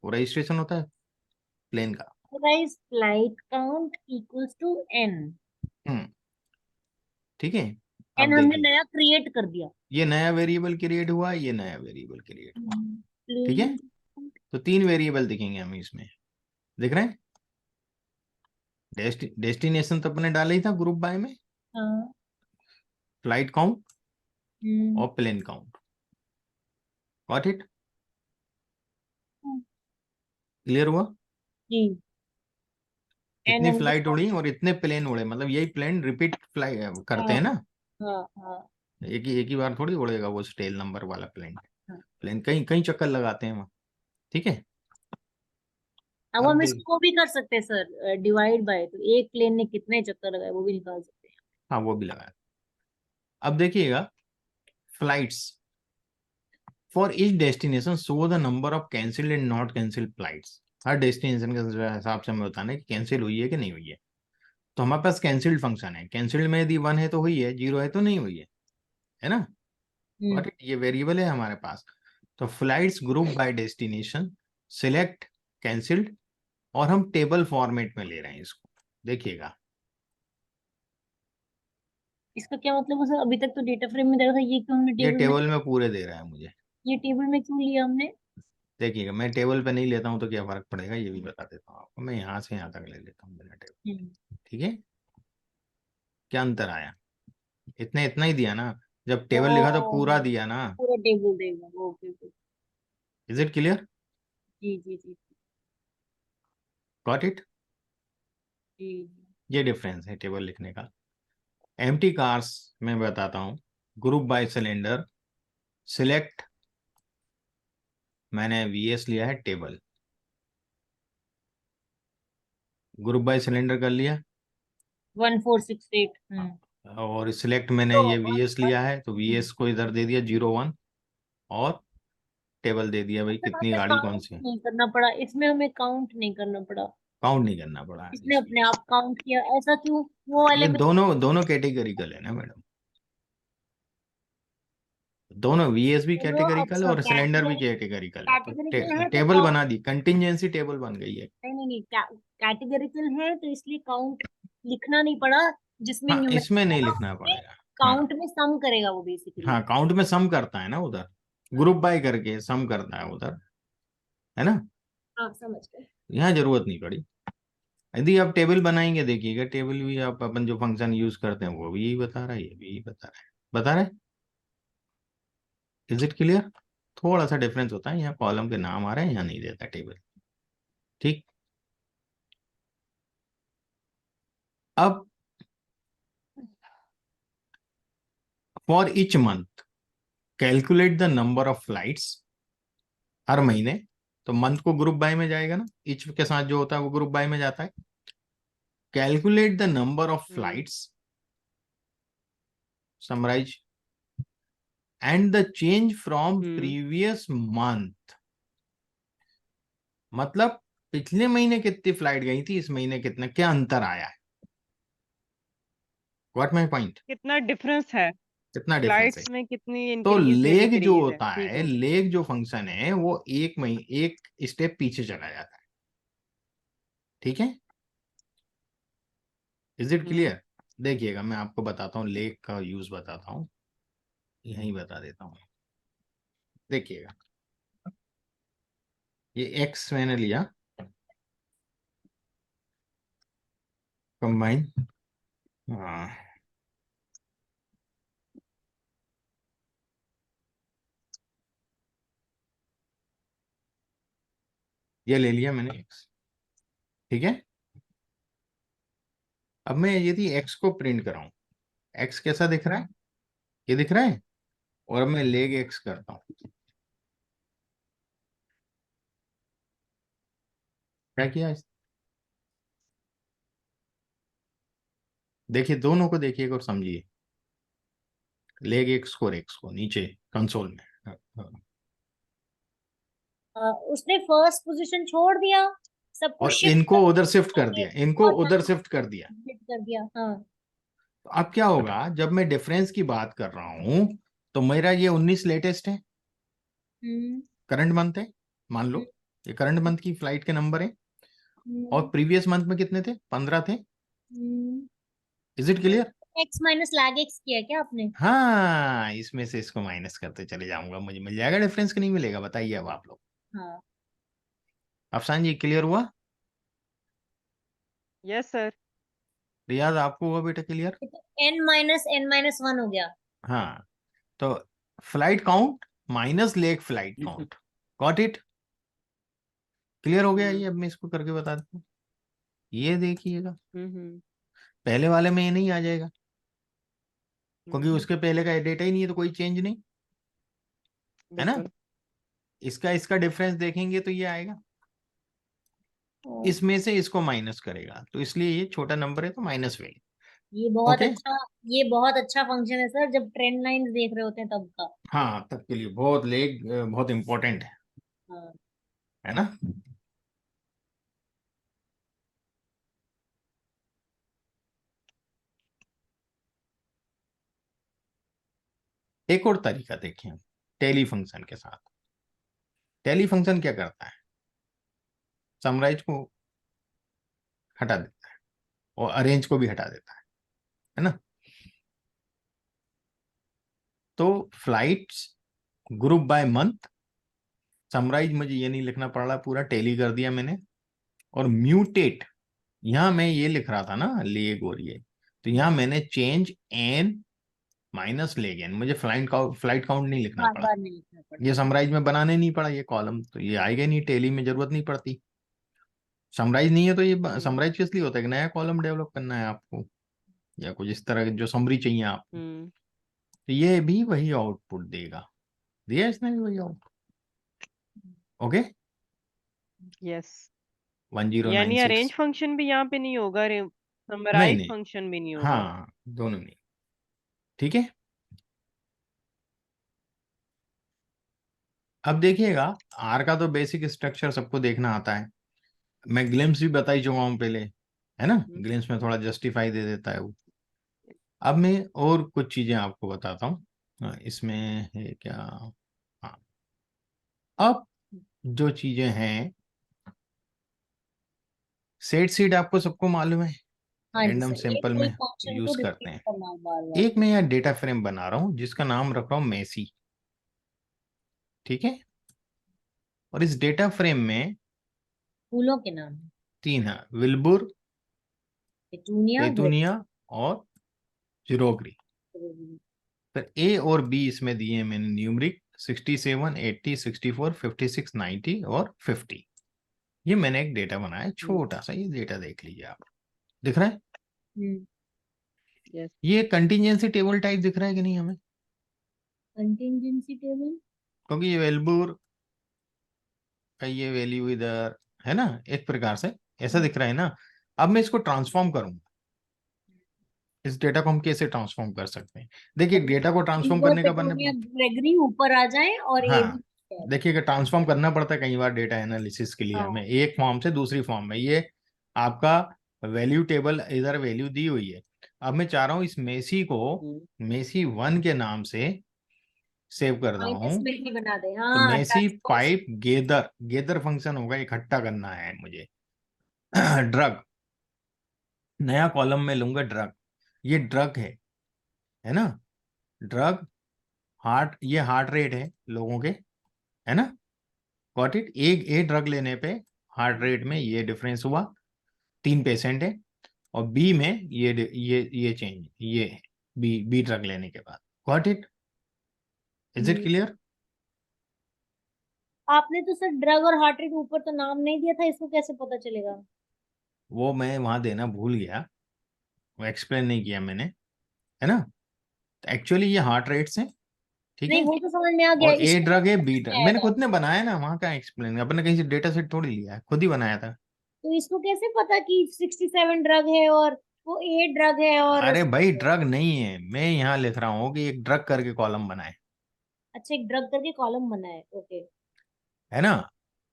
Speaker 1: वो रजिस्ट्रेशन होता है प्लेन का।
Speaker 3: Guys flight count equals to n,
Speaker 1: हम्म, ठीक है।
Speaker 3: एन
Speaker 1: अब
Speaker 3: हमने
Speaker 1: देखिए,
Speaker 3: नया क्रिएट कर दिया।
Speaker 1: ये नया वेरिएबल क्रिएट हुआ, ये नया वेरिएबल क्रिएट हुआ, ठीक है।
Speaker 3: प्लेन,
Speaker 1: तो 3 वेरिएबल दिखेंगे हमें इसमें, दिख रहे हैं। डेस्टिनेशन तो अपने डाला ही था ग्रुप बाय में,
Speaker 3: हाँ,
Speaker 1: फ्लाइट काउंट
Speaker 3: हम्म,
Speaker 1: और plane count, got it, clear हुआ।
Speaker 3: जी, एन
Speaker 1: इतनी
Speaker 3: हमने
Speaker 1: फ्लाइट उड़ी और इतने प्लेन उड़े, मतलब यही प्लेन रिपीट फ्लाई करते
Speaker 3: हाँ
Speaker 1: हैं ना,
Speaker 3: हाँ हाँ
Speaker 1: एक ही बार थोड़ी उड़ेगा वो टेल नंबर वाला प्लेन।
Speaker 3: हाँ।
Speaker 1: प्लेन कई कई चक्कर लगाते हैं वहाँ, ठीक है।
Speaker 3: अब
Speaker 1: अब
Speaker 3: हम
Speaker 1: देख,
Speaker 3: इसको भी कर सकते हैं सर, डिवाइड बाय, तो एक प्लेन ने कितने चक्कर लगाए वो भी निकाल सकते हैं।
Speaker 1: हाँ वो भी लगाया। अब देखिएगा, flights for each destination show the number of cancelled and not cancelled flights. Her destination के हिसाब से हमें बताना है कि कैंसिल हुई है कि नहीं हुई है। तो हमारे पास कैंसिल्ड फंक्शन है, कैंसिल्ड में यदि 1 है तो हुई है, 0 है तो नहीं हुई है ना।
Speaker 3: हम्म,
Speaker 1: और ये वेरिएबल है हमारे पास। तो flights group bye destination, select cancelled, और हम टेबल फॉर्मेट में ले रहे हैं इसको, देखिएगा।
Speaker 3: इसका क्या मतलब है सर? अभी तक तो डेटा फ्रेम में देखा था, ये क्यों हमने
Speaker 1: ये
Speaker 3: टेबल में,
Speaker 1: टेबल में पूरे दे रहा है मुझे,
Speaker 3: ये टेबल में क्यों लिया हमने?
Speaker 1: देखिएगा। मैं टेबल पे नहीं लेता हूँ तो क्या फर्क पड़ेगा, ये भी बता देता हूँ आपको। मैं यहाँ से यहाँ तक ले लेता हूँ बिना टेबल,
Speaker 3: हम्म,
Speaker 1: ठीक है। क्या अंतर आया, इतने इतना ही दिया ना, जब टेबल लिखा तो पूरा
Speaker 3: ओ,
Speaker 1: दिया ना।
Speaker 3: पूरा टेबल देगा, okay okay,
Speaker 1: is it clear,
Speaker 3: जी जी जी
Speaker 1: गॉट इट।
Speaker 3: जी
Speaker 1: ये डिफरेंस है टेबल लिखने का। एम्प्टी कार्स में बताता हूँ, ग्रुप बाय सिलेंडर, सिलेक्ट, मैंने वीएस लिया है टेबल, ग्रुप बाय सिलेंडर कर लिया,
Speaker 3: 1468,
Speaker 1: और सिलेक्ट मैंने
Speaker 3: तो
Speaker 1: ये वीएस लिया है, तो वीएस को इधर दे दिया 01, और टेबल दे दिया भाई
Speaker 3: इसमें
Speaker 1: कितनी
Speaker 3: हमें
Speaker 1: गाड़ी कौन
Speaker 3: काउंट
Speaker 1: सी है।
Speaker 3: नहीं करना पड़ा, इसमें हमें काउंट नहीं करना पड़ा,
Speaker 1: काउंट नहीं करना पड़ा है
Speaker 3: इसने
Speaker 1: इसलिए।
Speaker 3: अपने आप काउंट किया, ऐसा क्यों? वो
Speaker 1: ये
Speaker 3: वाले में
Speaker 1: दोनों दोनों कैटेगरिकल है ना मैडम, दोनों वीएस भी
Speaker 3: वो
Speaker 1: कैटेगरिकल है
Speaker 3: अच्छा
Speaker 1: और सिलेंडर भी कैटेगरिकल है। तो
Speaker 3: कैटेगरिकल है तो
Speaker 1: टेबल
Speaker 3: काउंट,
Speaker 1: बना दी, कंटिजेंसी टेबल बन गई है।
Speaker 3: नहीं नहीं नहीं, कैटेगरिकल है तो इसलिए काउंट लिखना नहीं पड़ा, जिसमें
Speaker 1: हाँ इसमें
Speaker 3: न्यूमेरिकल
Speaker 1: नहीं
Speaker 3: होगा
Speaker 1: लिखना
Speaker 3: उसमें
Speaker 1: पड़ेगा। हाँ,
Speaker 3: काउंट में सम करेगा वो बेसिकली।
Speaker 1: हाँ काउंट में सम करता है ना उधर, ग्रुप बाय करके सम करता है उधर, है ना।
Speaker 3: हाँ समझ गए।
Speaker 1: यहाँ जरूरत नहीं पड़ी। यदि आप टेबल बनाएंगे, देखिएगा टेबल भी आप अपन जो फंक्शन यूज करते हैं वो भी यही बता रहा है, ये भी यही बता रहा है। Is it clear. थोड़ा सा डिफरेंस होता है, यहाँ कॉलम के नाम आ रहे हैं, यहाँ नहीं देता टेबल, ठीक। अब for each month calculate the number of flights, हर महीने, तो मंथ को ग्रुप बाय में जाएगा ना, इच के साथ जो होता है वो ग्रुप बाय में जाता है। Calculate the number of
Speaker 2: hmm
Speaker 1: flights, summarise, and the change from
Speaker 2: hmm
Speaker 1: previous month, मतलब पिछले महीने कितनी फ्लाइट गई थी, इस महीने कितना, क्या अंतर आया है, व्हाट माई पॉइंट,
Speaker 2: कितना डिफरेंस है,
Speaker 1: कितना डिफरेंस है।
Speaker 2: फ्लाइट्स में कितनी
Speaker 1: तो
Speaker 2: इंक्रीज या
Speaker 1: लेग जो
Speaker 2: डिक्रीज है,
Speaker 1: होता
Speaker 2: ठीक
Speaker 1: है,
Speaker 2: है।
Speaker 1: लेग जो फंक्शन है वो एक महीने एक स्टेप पीछे चला जाता है, ठीक है। Is it
Speaker 2: hmm
Speaker 1: clear. देखिएगा मैं आपको बताता हूँ, लेग का यूज बताता हूँ, यही बता देता हूँ, देखिएगा। ये एक्स मैंने लिया, कंबाइन, हाँ ये ले लिया मैंने एक्स, ठीक है। अब मैं यदि एक्स को प्रिंट कराऊं, एक्स कैसा दिख रहा है, ये दिख रहा है, और अब मैं लेग एक्स करता हूँ, क्या किया देखिए, दोनों को देखिएगा और समझिए, लेग एक्स को नीचे कंसोल में, हाँ, हाँ।
Speaker 3: उसने फर्स्ट पोजीशन छोड़ दिया, सबको
Speaker 1: और
Speaker 3: शिफ्ट
Speaker 1: इनको उधर शिफ्ट कर दिया, इनको
Speaker 3: और
Speaker 1: उधर शिफ्ट कर दिया।
Speaker 3: शिफ्ट कर दिया। हाँ
Speaker 1: तो अब क्या होगा, जब मैं डिफरेंस की बात कर रहा हूं तो मेरा ये 19 लेटेस्ट है,
Speaker 3: हम्म
Speaker 1: करंट मंथ है, मान लो ये करंट मंथ की फ्लाइट के नंबर है, और प्रीवियस मंथ में कितने थे, 15 थे। Is it clear?
Speaker 3: X minus lag x किया क्या आपने?
Speaker 1: हाँ, इसमें से इसको माइनस करते चले जाऊंगा, मुझे मिल जाएगा डिफरेंस कि नहीं मिलेगा, बताइए अब आप लोग।
Speaker 3: हाँ
Speaker 1: अफसान जी क्लियर हुआ?
Speaker 2: Yes sir.
Speaker 1: रियाज आपको हुआ बेटा क्लियर?
Speaker 3: एन माइनस वन हो गया।
Speaker 1: हाँ, तो flight count minus leg flight count, got it? Clear हो गया ये? अब मैं इसको करके बता देता हूँ, ये देखिएगा,
Speaker 2: हम्म
Speaker 1: पहले वाले में ये नहीं आ जाएगा क्योंकि
Speaker 2: हम्म,
Speaker 1: उसके पहले का डेटा ही नहीं है, तो कोई चेंज नहीं है ना।
Speaker 2: बिल्कुल।
Speaker 1: इसका इसका डिफरेंस देखेंगे तो ये आएगा, इसमें से इसको माइनस करेगा, तो इसलिए ये छोटा नंबर है तो माइनस में।
Speaker 3: ये बहुत
Speaker 1: ओके,
Speaker 3: अच्छा ये बहुत अच्छा फंक्शन है सर, जब ट्रेंड लाइंस देख रहे होते हैं तब का।
Speaker 1: हाँ तब के लिए बहुत लेग बहुत इंपॉर्टेंट
Speaker 3: हाँ
Speaker 1: है ना। एक और तरीका देखें, टेली फंक्शन के साथ। टेली फंक्शन क्या करता है, समराइज को हटा देता है और अरेंज को भी हटा देता है ना। तो flights group by month, summarise मुझे ये नहीं लिखना पड़ रहा, पूरा टेली कर दिया मैंने। और म्यूटेट, यहां मैं ये लिख रहा था ना लेग और ये, तो यहां मैंने change n minus lag n, मुझे फ्लाइट काउंट नहीं लिखना
Speaker 3: बार
Speaker 1: पड़ा।
Speaker 3: बार नहीं लिखना
Speaker 1: ये
Speaker 3: पड़ता।
Speaker 1: समराइज में बनाने नहीं पड़ा ये कॉलम, तो ये आएगा नहीं, टेली में जरूरत नहीं पड़ती। समराइज नहीं है तो ये
Speaker 2: हम्म
Speaker 1: समराइज किस लिए होता है कि नया कॉलम डेवलप करना है आपको, या कुछ इस तरह की जो समरी चाहिए आपको,
Speaker 2: हम्म
Speaker 1: तो ये भी वही आउटपुट देगा, दिया इसने भी वही आउटपुट। Okay,
Speaker 2: yes. यानी
Speaker 1: 1096,
Speaker 2: अरेंज फंक्शन भी यहाँ पे नहीं होगा,
Speaker 1: नहीं
Speaker 2: समराइज
Speaker 1: नहीं,
Speaker 2: फंक्शन भी नहीं होगा।
Speaker 1: हाँ दोनों नहीं, ठीक है। अब देखिएगा, आर का तो बेसिक स्ट्रक्चर सबको देखना आता है, मैं ग्लिम्स भी बता ही चुका हूँ पहले, है ना,
Speaker 2: हम्म,
Speaker 1: ग्लिम्स में थोड़ा जस्टिफाई दे देता है वो। अब मैं और कुछ चीजें आपको बताता हूँ। इसमें है क्या, हाँ, अब जो चीजें हैं, सेट सीट आपको सबको मालूम है,
Speaker 3: हाँ जी
Speaker 1: रैंडम
Speaker 3: सर, ये
Speaker 1: सैंपल
Speaker 3: कोई
Speaker 1: में
Speaker 3: फंक्शन को
Speaker 1: यूज करते
Speaker 3: रिपीट
Speaker 1: हैं।
Speaker 3: करना है बार बार।
Speaker 1: एक मैं यहाँ डेटा फ्रेम बना रहा हूँ जिसका नाम रख रहा हूँ मेसी, ठीक है। और इस डेटा फ्रेम में
Speaker 3: फूलों के नाम
Speaker 1: तीन है, विल्बुर,
Speaker 3: पेटूनिया,
Speaker 1: पेतूनिया और जिरोग्री।
Speaker 3: ग्रेप्स।
Speaker 1: फिर ए और बी इसमें दिए हैं मैंने न्यूमरिक, 67, 80, 64, 56, 90 और 50। ये मैंने एक डेटा बनाया है, छोटा सा, ये डेटा देख लीजिए आप, दिख रहा है?
Speaker 2: यस।
Speaker 1: ये कंटिजेंसी टेबल टाइप दिख रहा है कि नहीं हमें,
Speaker 3: कंटिंजेंसी टेबल।
Speaker 1: क्योंकि ये वेल्बूर का ये वैल्यू इधर है ना, एक प्रकार से ऐसा दिख रहा है ना। अब मैं इसको ट्रांसफॉर्म करूंगा, इस डेटा को हम कैसे ट्रांसफॉर्म कर सकते हैं, देखिए डेटा को ट्रांसफॉर्म
Speaker 3: ईगोर,
Speaker 1: करने का बनने,
Speaker 3: पेटूनिया, ग्रेगरी ऊपर आ जाए और ए भी
Speaker 1: हाँ
Speaker 3: नीचे आ जाए।
Speaker 1: देखिएगा, ट्रांसफॉर्म करना पड़ता है कई बार डेटा एनालिसिस के लिए हमें,
Speaker 3: हाँ
Speaker 1: एक फॉर्म से दूसरी फॉर्म में। ये आपका वैल्यू टेबल इधर वैल्यू दी हुई है, अब मैं चाह रहा हूँ इस मेसी को मेसी वन के नाम से सेव कर रहा
Speaker 3: माइनस
Speaker 1: हूँ।
Speaker 3: में ही बना दे,
Speaker 1: तो
Speaker 3: हाँ
Speaker 1: messy
Speaker 3: transpose.
Speaker 1: Pipe gather, gather function होगा, इकट्ठा करना है मुझे। ड्रग, नया कॉलम में लूंगा ड्रग, ये ड्रग है ना, ड्रग, हार्ट, ये हार्ट रेट है लोगों के, है ना, गॉट इट। एक ए ड्रग लेने पे हार्ट रेट में ये डिफरेंस हुआ, 3 पेशेंट है, और बी में ये चेंज, ये बी बी ड्रग लेने के बाद, got it, is it clear?
Speaker 3: आपने तो सर ड्रग और हार्ट रेट ऊपर तो नाम नहीं दिया था, इसको कैसे पता चलेगा?
Speaker 1: वो मैं वहां देना भूल गया, वो एक्सप्लेन नहीं किया मैंने, है ना। एक्चुअली ये हार्ट रेट्स हैं, ठीक
Speaker 3: नहीं
Speaker 1: है,
Speaker 3: वो तो समझ में आ गया,
Speaker 1: और ए
Speaker 3: इसको
Speaker 1: ड्रग है,
Speaker 3: कैसे
Speaker 1: बी ड्रग
Speaker 3: पता
Speaker 1: मैंने
Speaker 3: आएगा?
Speaker 1: खुद ने बनाया ना, वहां का एक्सप्लेन, अपने कहीं से डेटा सेट थोड़ी लिया है, खुद ही बनाया था।
Speaker 3: तो इसको कैसे पता कि 67 ड्रग है और वो 8 ड्रग है और
Speaker 1: अरे भाई ड्रग नहीं है, मैं यहाँ लिख रहा हूँ कि एक ड्रग करके कॉलम बनाए,
Speaker 3: अच्छा एक ड्रग करके कॉलम बना है, ओके।
Speaker 1: है ना।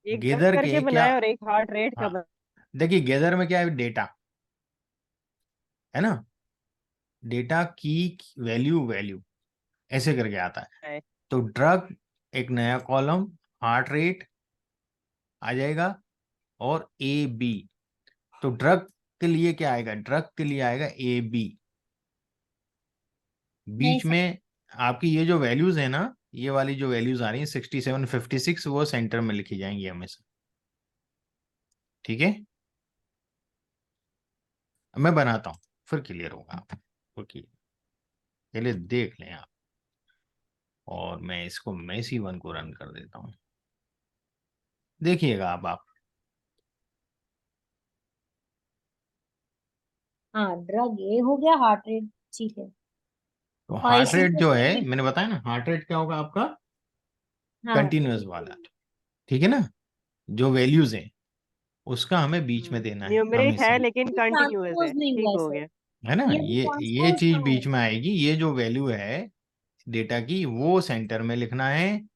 Speaker 2: एक ड्रग
Speaker 1: गेदर
Speaker 2: करके
Speaker 1: के क्या,
Speaker 2: बनाए और एक हार्ट रेट का
Speaker 1: हाँ देखिए गैदर में क्या है, डेटा है ना, डेटा की वैल्यू ऐसे करके आता है।
Speaker 2: है।
Speaker 1: तो ड्रग एक नया कॉलम, हार्ट रेट आ जाएगा, और ए बी। तो ड्रग के लिए क्या आएगा, ड्रग के लिए आएगा ए बी।
Speaker 3: नहीं
Speaker 1: बीच
Speaker 3: सर,
Speaker 1: में आपकी ये जो वैल्यूज है ना, ये वाली जो वैल्यूज आ रही है 67 56, वो सेंटर में लिखी जाएंगी हमेशा। ठीक है, अब मैं बनाता हूं, फिर क्लियर होगा आप। ओके, पहले देख लें आप, और मैं इसको मेसी वन को रन कर देता हूं। देखिएगा अब आप।
Speaker 3: हाँ ड्रग ए हो गया, हार्ट रेट ठीक है।
Speaker 1: तो
Speaker 3: हाँ
Speaker 1: हार्ट
Speaker 3: इसी
Speaker 1: रेट
Speaker 3: को
Speaker 1: जो है,
Speaker 3: credit-
Speaker 1: मैंने बताया ना, हार्ट रेट क्या होगा आपका,
Speaker 3: हाँ
Speaker 1: कंटिन्यूअस वाला। ठीक है ना, जो वैल्यूज है उसका हमें बीच में देना है
Speaker 2: न्यूमरिक है
Speaker 1: हमेशा,
Speaker 2: लेकिन
Speaker 3: ये
Speaker 2: कंटिन्यूअस
Speaker 3: ट्रांसपोज
Speaker 2: है,
Speaker 3: नहीं
Speaker 2: ठीक
Speaker 3: हुआ है
Speaker 2: हो
Speaker 3: सर,
Speaker 2: गया।
Speaker 1: है ना।
Speaker 3: ये भी
Speaker 1: ये
Speaker 3: ट्रांसपोज
Speaker 1: चीज
Speaker 3: कहाँ
Speaker 1: बीच
Speaker 3: है?
Speaker 1: में आएगी, ये जो वैल्यू है डेटा की, वो सेंटर में लिखना है।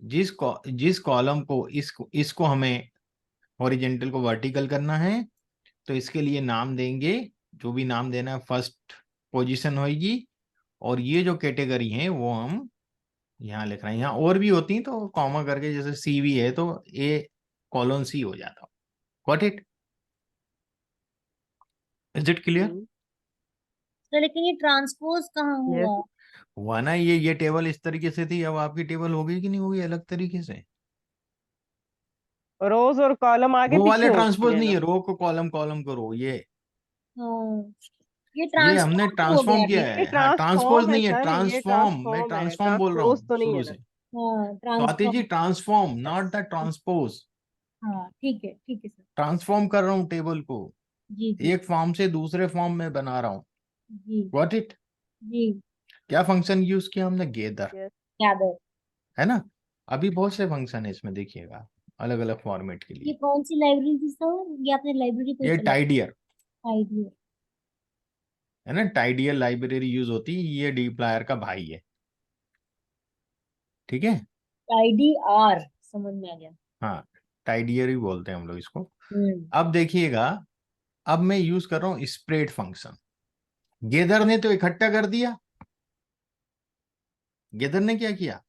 Speaker 1: जिस कॉलम को, इसको हमें हॉरिजेंटल को वर्टिकल करना है, तो इसके लिए नाम देंगे, जो भी नाम देना है फर्स्ट पोजीशन होगी। और ये जो कैटेगरी है वो हम यहाँ लिख रहे हैं। यहाँ और भी होती हैं तो कॉमा करके, जैसे सी भी है तो ए कॉलन सी हो जाता। Got it, is it clear.
Speaker 2: हम्म।
Speaker 3: तो लेकिन ये ट्रांसपोज कहाँ
Speaker 2: यस।
Speaker 3: हुआ?
Speaker 1: हुआ ना, ये टेबल इस तरीके से थी, अब आपकी टेबल होगी कि नहीं होगी अलग तरीके से।
Speaker 2: रोज और कॉलम आगे
Speaker 1: वो
Speaker 2: पीछे
Speaker 1: वाले
Speaker 2: हो
Speaker 1: ट्रांसपोज
Speaker 2: गए
Speaker 1: नहीं
Speaker 2: ना।
Speaker 1: है, रो को कॉलम, कॉलम को रो,
Speaker 3: हाँ ये
Speaker 1: ये हमने
Speaker 3: ट्रांसपोज हो
Speaker 1: ट्रांसफॉर्म
Speaker 3: गया
Speaker 1: किया
Speaker 3: ठीक
Speaker 2: ये
Speaker 3: है।
Speaker 1: है। हाँ, ट्रांसपोज
Speaker 2: ट्रांसफॉर्म है
Speaker 1: नहीं है,
Speaker 2: सर, ये
Speaker 1: ट्रांसफॉर्म, मैं
Speaker 2: ट्रांसफॉर्म है,
Speaker 1: ट्रांसफॉर्म बोल रहा
Speaker 2: ट्रांसपोज
Speaker 1: हूँ
Speaker 2: तो नहीं
Speaker 1: शुरू
Speaker 2: है ना।
Speaker 1: से।
Speaker 3: हाँ
Speaker 1: Swati ji
Speaker 3: transform.
Speaker 1: Transform, not the transpose.
Speaker 3: हाँ ठीक है सर।
Speaker 1: ट्रांसफॉर्म कर रहा हूँ टेबल को,
Speaker 3: जी जी
Speaker 1: एक फॉर्म से दूसरे फॉर्म में बना रहा हूँ।
Speaker 3: जी
Speaker 1: गॉट इट।
Speaker 3: जी।
Speaker 1: क्या फंक्शन यूज किया हमने, गेदर,
Speaker 2: यस।
Speaker 3: गैदर।
Speaker 1: है ना। अभी बहुत से फंक्शन है इसमें, देखिएगा अलग अलग फॉर्मेट के
Speaker 3: ये
Speaker 1: लिए।
Speaker 3: कौन सी लाइब्रेरी थी सर, ये आपने लाइब्रेरी कोई
Speaker 1: ये
Speaker 3: चला?
Speaker 1: टाइडियर
Speaker 3: आइडिया।
Speaker 1: है ना, टाइडियर लाइब्रेरी यूज होती है, ये डीप्लायर का भाई है। ठीक है,
Speaker 3: आईडीआर समझ में आ गया।
Speaker 1: हाँ, टाइडियर ही बोलते हैं हम लोग इसको।
Speaker 3: हम्म।
Speaker 1: अब देखिएगा, अब मैं यूज कर रहा हूँ स्प्रेड फंक्शन। गेदर ने तो इकट्ठा कर दिया, गेदर ने क्या किया,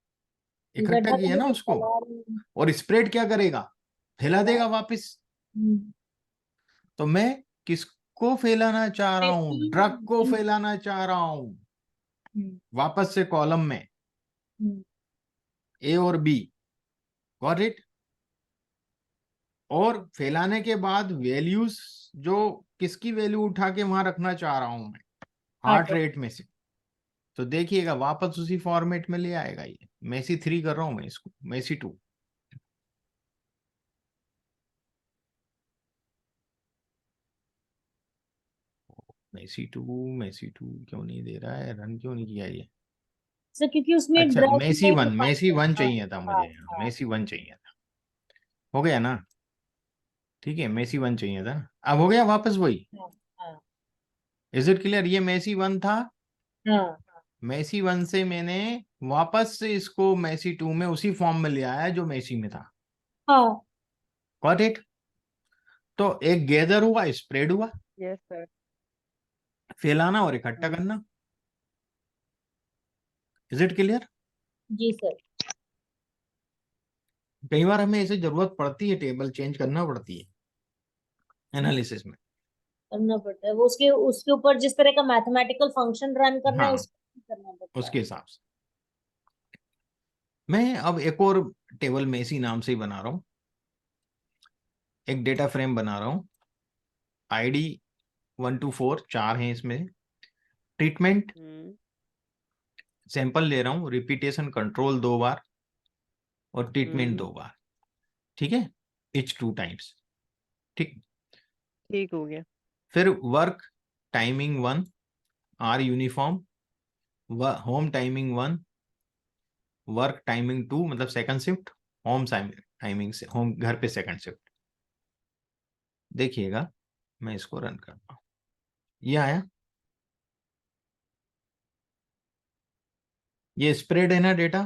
Speaker 1: इकट्ठा
Speaker 3: गड्ढा
Speaker 1: किया
Speaker 3: करने
Speaker 1: ना
Speaker 3: के
Speaker 1: उसको।
Speaker 3: सवाल।
Speaker 1: और स्प्रेड क्या करेगा, फैला देगा वापस।
Speaker 3: हम्म।
Speaker 1: तो मैं किसको फैलाना चाह रहा हूं, ड्रग को
Speaker 3: हम्म।
Speaker 1: फैलाना चाह रहा हूं,
Speaker 3: हम्म।
Speaker 1: वापस से कॉलम में,
Speaker 3: हम्म।
Speaker 1: ए और बी। Got it. और फैलाने के बाद वैल्यूज, जो किसकी वैल्यू उठा के वहां रखना चाह रहा हूं मैं, हार्ट
Speaker 3: हार्ट।
Speaker 1: रेट में से। तो देखिएगा वापस उसी फॉर्मेट में ले आएगा। ये मेसी 3 कर रहा हूं मैं इसको, मेसी 2। मेसी 2, मेसी 2 क्यों नहीं दे रहा है, रन क्यों नहीं किया ये।
Speaker 3: सर क्योंकि उसमें
Speaker 1: अच्छा,
Speaker 3: ड्रग
Speaker 1: मेसी
Speaker 3: में
Speaker 1: वन,
Speaker 3: डिफाइन
Speaker 1: मेसी
Speaker 3: है।
Speaker 1: वन
Speaker 3: हाँ
Speaker 1: चाहिए था
Speaker 3: हाँ
Speaker 1: मुझे,
Speaker 3: हाँ
Speaker 1: मेसी वन चाहिए था। हो गया ना, ठीक है, मेसी वन चाहिए था, अब हो गया वापस वही।
Speaker 3: हाँ हाँ
Speaker 1: इज इट क्लियर, ये मेसी वन था।
Speaker 3: हाँ
Speaker 1: मेसी वन से मैंने वापस से इसको मेसी 2 में उसी फॉर्म में ले आया जो मेसी में था।
Speaker 3: हाँ।
Speaker 1: Got it. तो एक गैदर हुआ, स्प्रेड हुआ,
Speaker 2: यस सर।
Speaker 1: फैलाना और इकट्ठा करना। Is it clear.
Speaker 3: जी सर।
Speaker 1: कई बार हमें ऐसे जरूरत पड़ती है, टेबल चेंज करना पड़ती है एनालिसिस में।
Speaker 3: करना पड़ता है वो, उसके उसके ऊपर जिस तरह का मैथमेटिकल फंक्शन रन करना है
Speaker 1: हाँ,
Speaker 3: उसको करना पड़ता है।
Speaker 1: उसके हिसाब से मैं अब एक और टेबल मेसी नाम से ही बना रहा हूँ, एक डेटा फ्रेम बना रहा हूँ। आईडी 1 to 4 चार हैं इसमें। ट्रीटमेंट,
Speaker 2: हम्म।
Speaker 1: सैंपल ले रहा हूँ, रिपीटेशन कंट्रोल 2 बार, और ट्रीटमेंट
Speaker 2: हम्म।
Speaker 1: 2 बार। ठीक है, इच 2 टाइम्स। ठीक।
Speaker 2: ठीक हो गया।
Speaker 1: फिर work timing 1, are uniform, home timing 1, work timing 2 मतलब सेकंड शिफ्ट, होम टाइमिंग से होम घर पे सेकंड शिफ्ट। देखिएगा, मैं इसको रन करता हूँ, ये आया, ये स्प्रेड है ना डेटा,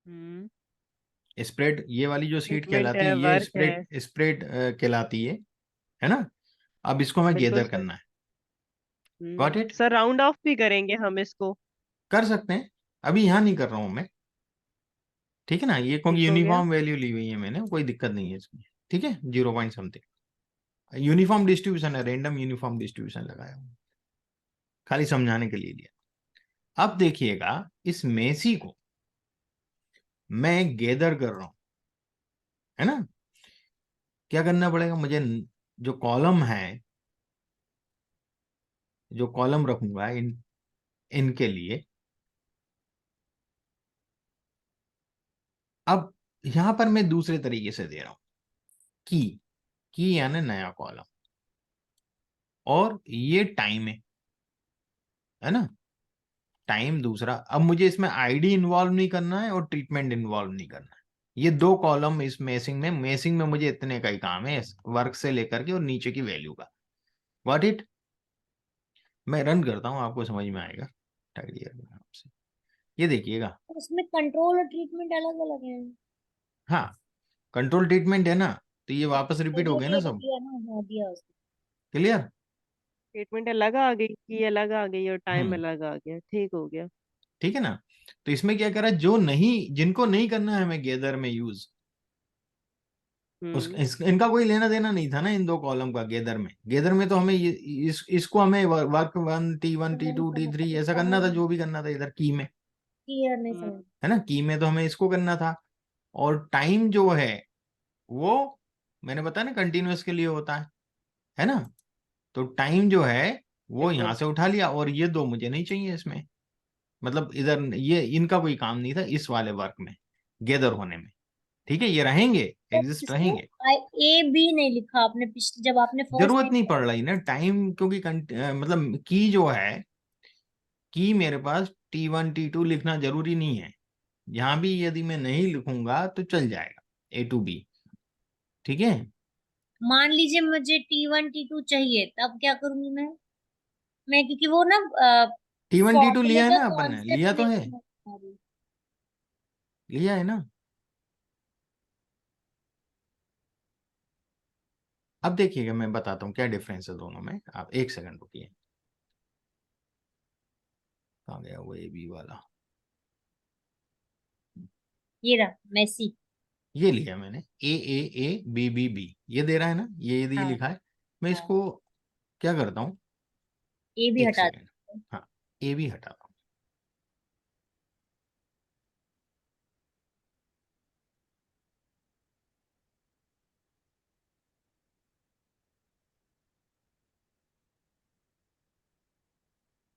Speaker 2: हम्म।
Speaker 1: स्प्रेड, ये वाली जो शीट
Speaker 2: स्टेटमेंट
Speaker 1: कहलाती है
Speaker 2: है,
Speaker 1: ये
Speaker 2: वर्क है।
Speaker 1: स्प्रेड स्प्रेड कहलाती है ना। अब इसको हमें
Speaker 2: बिल्कुल
Speaker 1: गैदर
Speaker 2: सर।
Speaker 1: करना है। Got it.
Speaker 2: Sir round of भी करेंगे हम इसको।
Speaker 1: कर सकते हैं, अभी यहाँ नहीं कर रहा हूँ मैं, ठीक है ना, ये क्योंकि
Speaker 2: ठीक हो गया।
Speaker 1: यूनिफॉर्म वैल्यू ली हुई है मैंने, कोई दिक्कत नहीं है इसमें, ठीक है, 0 पॉइंट समथिंग यूनिफॉर्म डिस्ट्रीब्यूशन है, रेंडम यूनिफॉर्म डिस्ट्रीब्यूशन लगाया हूँ, खाली समझाने के लिए लिया। अब देखिएगा, इस मेसी को मैं गैदर कर रहा हूं, है ना। क्या करना पड़ेगा मुझे, जो कॉलम है, जो कॉलम रखूंगा इनके लिए, अब यहां पर मैं दूसरे तरीके से दे रहा हूं, की की यानी नया कॉलम, और ये टाइम है ना, टाइम दूसरा। अब मुझे इसमें आईडी इन्वॉल्व नहीं करना है और ट्रीटमेंट इन्वॉल्व नहीं करना है, ये दो कॉलम इस मेसिंग में मुझे इतने का ही काम है, वर्क से लेकर के और नीचे की वैल्यू का। What it. मैं रन करता हूँ, आपको समझ में आएगा आपसे। ये देखिएगा,
Speaker 3: उसमें कंट्रोल और ट्रीटमेंट अलग अलग है।
Speaker 1: हाँ, कंट्रोल ट्रीटमेंट है ना, तो ये वापस
Speaker 3: तो
Speaker 1: रिपीट हो
Speaker 3: ये
Speaker 1: गए ना
Speaker 3: दे
Speaker 1: सब।
Speaker 3: दिया ना, हाँ दिया उसने।
Speaker 1: क्लियर।
Speaker 2: स्टेटमेंट अलग आ गई, की अलग आ गई और टाइम
Speaker 1: हम्म,
Speaker 2: अलग आ गया, ठीक हो गया।
Speaker 1: ठीक है ना। तो इसमें क्या करा, जो नहीं, जिनको नहीं करना है हमें गैदर में यूज,
Speaker 2: हम्म।
Speaker 1: इनका कोई लेना देना नहीं था ना, इन दो कॉलम का गैदर में तो हमें इसको हमें वर्क वन T1
Speaker 3: समझ
Speaker 1: T2
Speaker 3: समझ
Speaker 1: T3 ऐसा करना था,
Speaker 3: समझ
Speaker 1: जो भी करना था इधर की में,
Speaker 3: क्लियर नहीं
Speaker 2: हम्म।
Speaker 3: समझ।
Speaker 1: है ना, की में तो हमें इसको करना था। और टाइम जो है वो मैंने बताया ना कंटिन्यूअस के लिए होता है ना। तो टाइम जो है वो यहां
Speaker 2: बिल्कुल।
Speaker 1: से उठा लिया, और ये दो मुझे नहीं चाहिए इसमें, मतलब इधर ये इनका कोई काम नहीं था इस वाले वर्क में, गैदर होने में, ठीक है, ये रहेंगे,
Speaker 3: तो
Speaker 1: एग्जिस्ट
Speaker 3: इसमें
Speaker 1: रहेंगे।
Speaker 3: ए बी नहीं लिखा आपने, पिछले जब आपने फर्स्ट
Speaker 1: जरूरत
Speaker 3: टाइम।
Speaker 1: नहीं पड़ रही ना टाइम, क्योंकि मतलब की जो है, की मेरे पास T1 T2 लिखना जरूरी नहीं है, यहां भी यदि मैं नहीं लिखूंगा तो चल जाएगा, A to B, ठीक है।
Speaker 3: मान लीजिए मुझे T1 T2 चाहिए, तब क्या करूंगी मैं क्योंकि वो ना
Speaker 1: T1 T2
Speaker 3: फॉर्मूले
Speaker 1: लिया है
Speaker 3: का
Speaker 1: ना अपन ने,
Speaker 3: कॉन्सेप्ट
Speaker 1: लिया तो
Speaker 3: नहीं
Speaker 1: है,
Speaker 3: समझ पा रही।
Speaker 1: लिया है ना। अब देखिएगा, मैं बताता हूँ क्या डिफरेंस है दोनों में, आप एक सेकंड रुकिए। कहाँ गया वो AB वाला,
Speaker 3: ये रहा मेसी।
Speaker 1: ये लिया मैंने, A A A B B B, ये दे रहा है ना, ये
Speaker 3: हाँ
Speaker 1: लिखा है। मैं
Speaker 3: हाँ।
Speaker 1: इसको क्या करता हूँ,
Speaker 3: ए भी
Speaker 1: एक
Speaker 3: हटा
Speaker 1: सेकेंड,
Speaker 3: दो।
Speaker 1: हाँ, AB हटाता हूँ।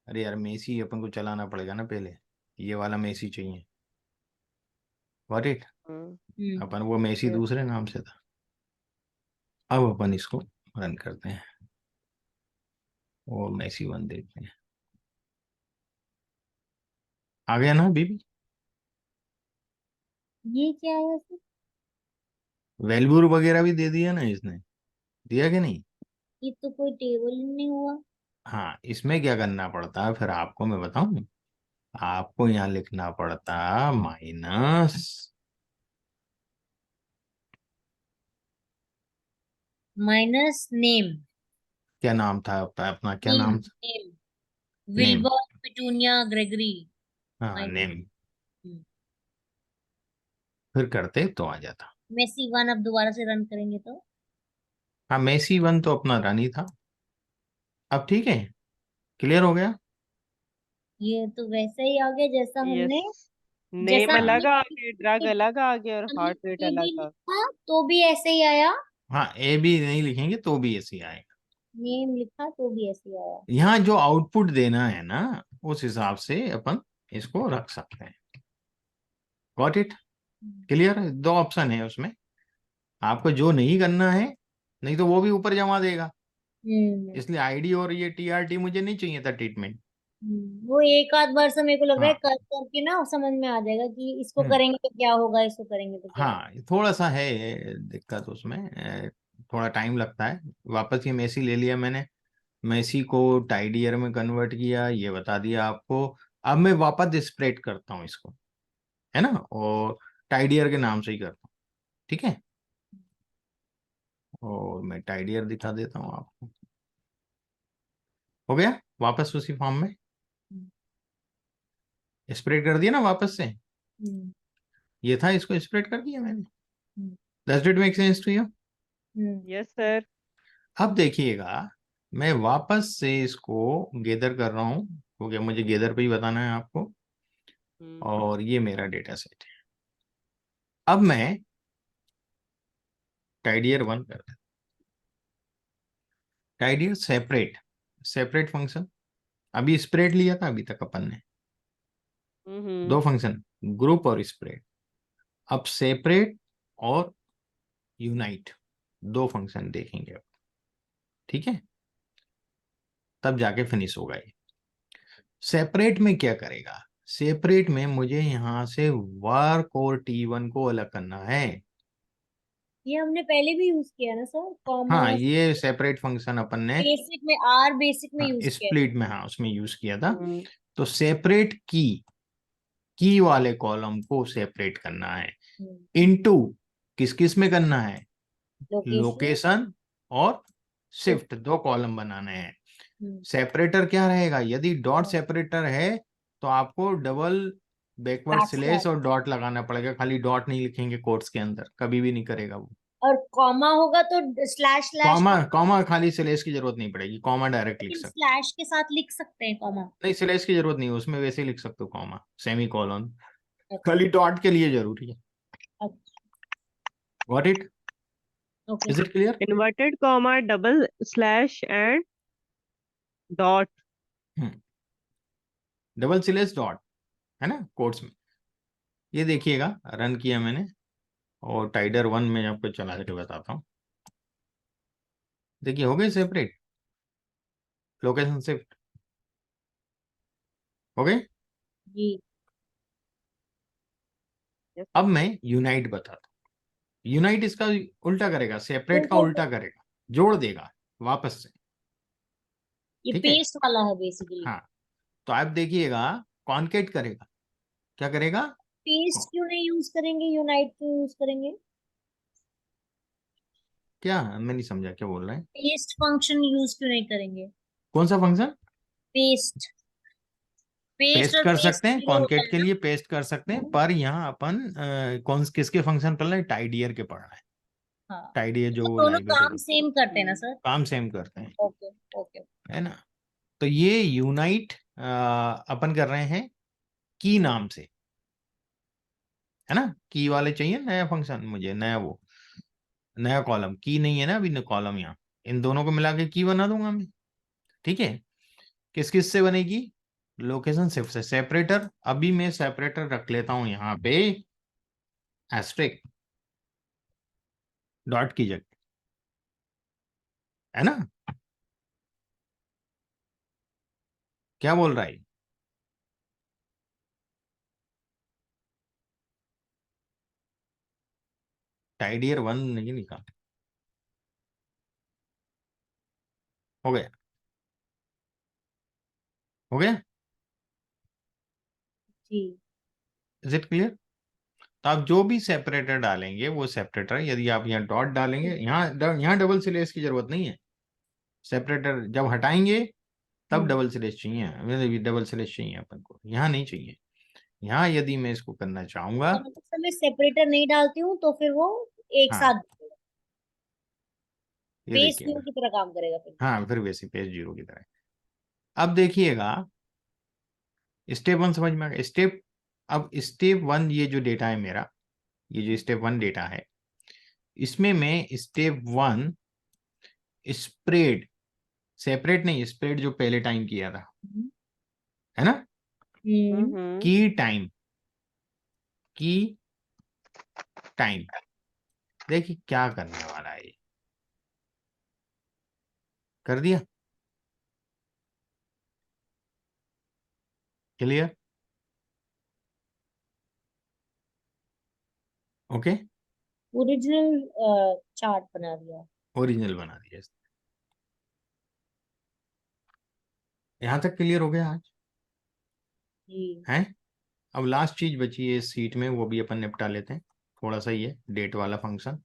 Speaker 1: अरे यार, मेसी अपन को चलाना पड़ेगा ना पहले, ये वाला मेसी चाहिए, व्हाट इट।
Speaker 2: हम्म।
Speaker 1: अपन वो मेसी
Speaker 2: yes।
Speaker 1: दूसरे नाम से था। अब अपन इसको रन करते हैं, वो मेसी 1 देखते हैं, आ गया ना बीबी।
Speaker 3: ये क्या है सर?
Speaker 1: वेलबूर वगैरह भी दे दिया ना इसने, दिया कि नहीं।
Speaker 3: ये तो कोई टेबल ही नहीं हुआ।
Speaker 1: हाँ, इसमें क्या करना पड़ता है फिर आपको मैं बताऊं, आपको यहाँ लिखना पड़ता माइनस,
Speaker 3: माइनस नेम।
Speaker 1: क्या नाम था अपना क्या
Speaker 3: नेम
Speaker 1: नाम था।
Speaker 3: Name
Speaker 1: name,
Speaker 3: Wilbur petunia Gregory.
Speaker 1: हाँ
Speaker 3: माइनस।
Speaker 1: नेम, फिर करते तो आ जाता।
Speaker 3: मेसी 1 अब दोबारा से रन करेंगे तो
Speaker 1: हाँ, मेसी 1 तो अपना रन ही था, अब ठीक है, क्लियर हो गया।
Speaker 3: ये तो वैसे ही आ गया जैसा
Speaker 2: यस।
Speaker 3: हमने जैसा
Speaker 2: नेम
Speaker 1: हाँ
Speaker 2: अलग
Speaker 3: हमने
Speaker 2: आ गया, ड्रग अलग आ गया और
Speaker 3: हमने
Speaker 2: हार्ट रेट
Speaker 3: ए भी
Speaker 2: अलग आ गया।
Speaker 3: लिखा तो भी ऐसे ही आया।
Speaker 1: हाँ, ए बी नहीं लिखेंगे तो भी ऐसे ही आएगा।
Speaker 3: नेम लिखा तो भी ऐसे ही आया।
Speaker 1: यहाँ जो आउटपुट देना है ना, उस हिसाब से अपन इसको रख सकते हैं। Got it. क्लियर, दो ऑप्शन है उसमें, आपको जो नहीं करना है, नहीं तो वो भी ऊपर जमा देगा,
Speaker 3: हम्म
Speaker 1: इसलिए आईडी और ये TRT मुझे नहीं चाहिए था ट्रीटमेंट।
Speaker 3: वो एक आध बार से मेरे को लग रहा है
Speaker 1: हाँ।
Speaker 3: कर करके ना समझ में आ जाएगा कि इसको
Speaker 1: हम्म,
Speaker 3: करेंगे तो क्या होगा, इसको करेंगे तो क्या होगा।
Speaker 1: हाँ, थोड़ा सा है दिक्कत उसमें, थोड़ा टाइम लगता है। वापस ये मेसी ले लिया मैंने, मेसी को टाइडियर में कन्वर्ट किया, ये बता दिया आपको। अब मैं वापस स्प्रेड करता हूँ इसको, है ना, और टाइडियर के नाम से ही करता हूँ, ठीक है। और मैं टाइडियर दिखा देता हूँ आपको। हो गया वापस उसी फॉर्म में, स्प्रेड कर दिया ना वापस से। ये था, इसको स्प्रेड कर दिया मैंने। Does it make sense to you?
Speaker 2: Yes sir.
Speaker 1: अब देखिएगा, मैं वापस से इसको गेदर कर रहा हूँ, क्योंकि मुझे गेदर पे ही बताना है आपको। और ये मेरा डेटा सेट है। अब मैं टाइडियर 1 कर देता, टाइडियर सेपरेट, सेपरेट फंक्शन। अभी स्प्रेड लिया था अभी तक अपन ने, दो फंक्शन, ग्रुप और स्प्रेड। अब सेपरेट और यूनाइट, दो फंक्शन देखेंगे अब, ठीक है, तब जाके फिनिश होगा ये। सेपरेट में क्या करेगा, सेपरेट में मुझे यहां से वर्क और T1 को अलग करना है।
Speaker 3: ये हमने पहले भी यूज किया ना सर, कॉमा।
Speaker 1: हाँ, ये सेपरेट फंक्शन अपन ने
Speaker 3: बेसिक में, आर बेसिक में
Speaker 1: हाँ
Speaker 3: यूज किया
Speaker 1: स्प्लिट में, हाँ उसमें यूज किया था। तो सेपरेट की वाले कॉलम को सेपरेट करना है,
Speaker 3: है।
Speaker 1: इनटू किस किस में करना है,
Speaker 3: लोकेशन।
Speaker 1: लोकेशन और शिफ्ट, दो कॉलम बनाने हैं।
Speaker 3: हम्म,
Speaker 1: सेपरेटर क्या रहेगा, यदि डॉट सेपरेटर है तो आपको डबल बैकवर्ड
Speaker 3: बैकस्लैश।
Speaker 1: स्लैश और डॉट लगाना पड़ेगा, खाली डॉट नहीं लिखेंगे कोट्स के अंदर, कभी भी नहीं करेगा वो।
Speaker 3: और कॉमा होगा तो slash slash
Speaker 1: comma,
Speaker 3: comma.
Speaker 1: Comma खाली स्लैश की जरूरत नहीं पड़ेगी, कॉमा डायरेक्ट लिख
Speaker 3: लेकिन
Speaker 1: सकते।
Speaker 3: स्लैश के साथ लिख सकते हैं कॉमा।
Speaker 1: नहीं, स्लैश की जरूरत नहीं है उसमें, वैसे ही लिख सकते हो कॉमा, सेमी कॉलन,
Speaker 3: अच्छा।
Speaker 1: खाली डॉट के लिए जरूरी है। Got it?
Speaker 3: Okay.
Speaker 1: Is it clear?
Speaker 2: Inverted comma, double slash and dot.
Speaker 1: Double slash dot है ना कोट्स में। ये देखिएगा, रन किया मैंने, और टाइडर 1 में आपको चला के बताता हूँ। देखिए हो गए सेपरेट, लोकेशन शिफ्ट हो गए।
Speaker 3: जी।
Speaker 1: अब मैं यूनाइट बताता हूँ। यूनाइट इसका उल्टा करेगा, सेपरेट का उल्टा करेगा, जोड़ देगा वापस से,
Speaker 3: ये
Speaker 1: ठीक है।
Speaker 3: पेस्ट वाला है बेसिकली।
Speaker 1: हाँ, तो आप देखिएगा, कॉन्केट करेगा, क्या करेगा,
Speaker 3: पेस्ट क्यों नहीं यूज करेंगे, यूनाइट क्यों यूज करेंगे?
Speaker 1: क्या मैं नहीं समझा क्या बोल रहे हैं।
Speaker 3: पेस्ट फंक्शन यूज क्यों नहीं करेंगे?
Speaker 1: कौन सा फंक्शन?
Speaker 3: पेस्ट। पेस्ट
Speaker 1: पेस्ट
Speaker 3: और
Speaker 1: कर
Speaker 3: पेस्ट
Speaker 1: सकते हैं,
Speaker 3: जीरो होता
Speaker 1: कॉन्केट
Speaker 3: है
Speaker 1: के
Speaker 3: ना।
Speaker 1: लिए पेस्ट कर सकते हैं, पर यहाँ अपन कौन किसके फंक्शन पढ़ रहे हैं, टाइडियर के पढ़ रहे हैं।
Speaker 3: हाँ,
Speaker 1: टाइडियर
Speaker 3: वो
Speaker 1: जो
Speaker 3: दोनों
Speaker 1: लाइब्रेरी
Speaker 3: काम
Speaker 1: है,
Speaker 3: सेम करते हैं ना सर।
Speaker 1: काम सेम करते हैं,
Speaker 3: ओके। ओके।
Speaker 1: है ना। तो ये यूनाइट अपन कर रहे हैं की नाम से, है ना। की वाले चाहिए नया फंक्शन मुझे, नया वो, नया कॉलम, की नहीं है ना अभी कॉलम, यहाँ इन दोनों को मिला के की बना दूंगा मैं, ठीक है। किस किस से बनेगी, लोकेशन शिफ्ट से। सेपरेटर, अभी मैं सेपरेटर रख लेता हूं यहाँ पे एस्ट्रिक, डॉट की जगह, है ना। क्या बोल रहा है, टाइडियर 1 नहीं लिखा, हो गया, हो गया।
Speaker 3: जी।
Speaker 1: Is it clear? तो आप जो भी सेपरेटर डालेंगे वो सेपरेटर, यदि आप यहाँ डॉट डालेंगे, यहाँ डबल स्लैश की जरूरत नहीं है। सेपरेटर जब हटाएंगे तब
Speaker 3: हम्म।
Speaker 1: डबल स्लैश चाहिए, मतलब डबल स्लैश चाहिए अपन को, यहाँ नहीं चाहिए। यहाँ यदि मैं इसको करना चाहूंगा,
Speaker 3: तो मतलब सर मैं सेपरेटर नहीं डालती हूँ तो फिर वो एक
Speaker 1: हाँ
Speaker 3: साथ
Speaker 1: ये
Speaker 3: पेस्ट
Speaker 1: देखिएगा,
Speaker 3: की तरह काम करेगा फिर।
Speaker 1: हाँ फिर वैसे पेज जीरो की तरह। अब देखिएगा, स्टेप 1 समझ में आ गया, स्टेप, अब स्टेप 1 ये जो डेटा है मेरा, ये जो स्टेप 1 डेटा है, इसमें मैं स्टेप 1 स्प्रेड, सेपरेट नहीं, स्प्रेड जो पहले टाइम किया था,
Speaker 3: हम्म।
Speaker 1: है ना,
Speaker 3: हम्म।
Speaker 1: की टाइम, की टाइम, देखिए क्या करने वाला है ये, कर दिया, क्लियर, ओके,
Speaker 3: ओरिजिनल चार्ट बना दिया।
Speaker 1: ओरिजिनल बना दिया इसने। यहां तक क्लियर हो गया आज,
Speaker 3: जी।
Speaker 1: है। अब लास्ट चीज बची है इस सीट में, वो भी अपन निपटा लेते हैं। थोड़ा सा ही है, डेट वाला फंक्शन,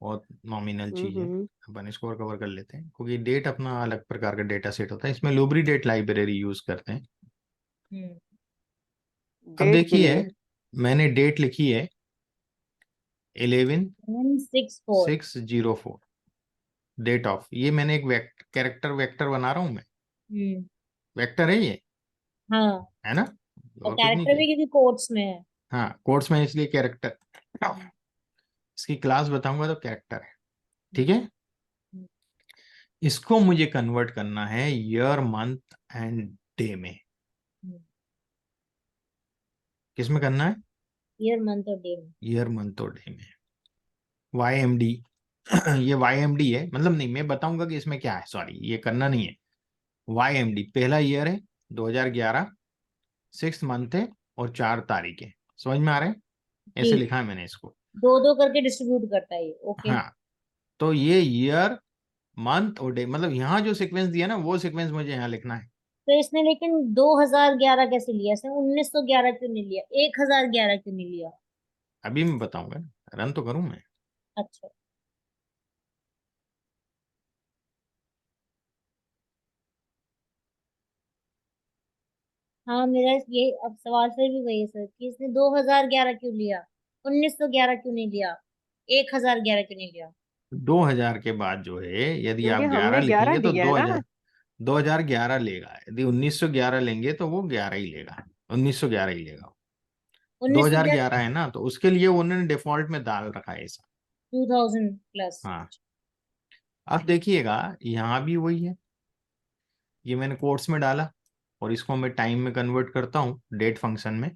Speaker 1: और नॉमिनल चीज है,
Speaker 2: हम्म।
Speaker 1: अपन इसको और कवर कर लेते हैं, क्योंकि डेट अपना अलग प्रकार का डेटा सेट होता है, इसमें लोबरी डेट लाइब्रेरी यूज करते हैं।
Speaker 3: हम्म
Speaker 1: अब
Speaker 2: डेट के
Speaker 1: देखिए,
Speaker 2: लिए।
Speaker 1: मैंने डेट लिखी है
Speaker 3: 164।
Speaker 1: 11/6/04, डेट ऑफ, ये मैंने एक कैरेक्टर वेक्टर बना रहा हूं मैं,
Speaker 3: हम्म
Speaker 1: वेक्टर है ये,
Speaker 3: हाँ,
Speaker 1: है ना,
Speaker 3: और
Speaker 1: और कुछ नहीं
Speaker 3: कैरेक्टर
Speaker 1: किया।
Speaker 3: भी क्योंकि कोट्स में है।
Speaker 1: हाँ, कोर्स में इसलिए कैरेक्टर,
Speaker 3: हम्म,
Speaker 1: इसकी क्लास बताऊंगा तो कैरेक्टर है, ठीक
Speaker 3: हम्म,
Speaker 1: है।
Speaker 3: हम्म,
Speaker 1: इसको मुझे कन्वर्ट करना है ईयर मंथ एंड डे में।
Speaker 3: हम्म।
Speaker 1: किस में करना है?
Speaker 3: ईयर मंथ और डे में।
Speaker 1: ईयर मंथ और डे में, वाई एम डी। ये वाई एम डी है, मतलब नहीं, मैं बताऊंगा कि इसमें क्या है, सॉरी ये करना नहीं है। वाई एम डी पहला ईयर है 2011, 6 मंथ है, और 4 तारीख है। समझ में आ रहा है?
Speaker 3: जी,
Speaker 1: ऐसे लिखा है मैंने इसको।
Speaker 3: दो दो करके डिस्ट्रीब्यूट करता है ये। ओके।
Speaker 1: हाँ, तो ये ईयर मंथ और डे, मतलब यहाँ जो सीक्वेंस दिया ना, वो सीक्वेंस मुझे यहाँ लिखना है।
Speaker 3: तो इसने लेकिन 2011 कैसे लिया? इसने 1911 क्यों नहीं लिया? 1011 क्यों नहीं लिया?
Speaker 1: अभी मैं बताऊंगा ना, रन तो करूं मैं।
Speaker 3: अच्छा। हाँ, मेरा ये अब सवाल फिर भी वही है सर कि इसने 2011 क्यों लिया, 1911 क्यों नहीं लिया, 1011 क्यों नहीं लिया?
Speaker 1: 2000 के बाद जो है, यदि
Speaker 2: क्योंकि
Speaker 1: आप 11
Speaker 2: हमने 11
Speaker 1: लिखेंगे तो
Speaker 2: दिया है ना।
Speaker 1: 2011 लेगा, यदि 1911 लेंगे तो वो 11 ही लेगा, 1911 ही लेगा।
Speaker 3: 1911।
Speaker 1: 2011 है ना, तो उसके लिए उन्होंने डिफॉल्ट में डाल रखा है ऐसा।
Speaker 3: 2000 प्लस।
Speaker 1: हाँ, अब देखिएगा, यहाँ भी वही है, ये मैंने कोट्स में डाला, और इसको मैं टाइम में कन्वर्ट करता हूँ डेट फंक्शन में,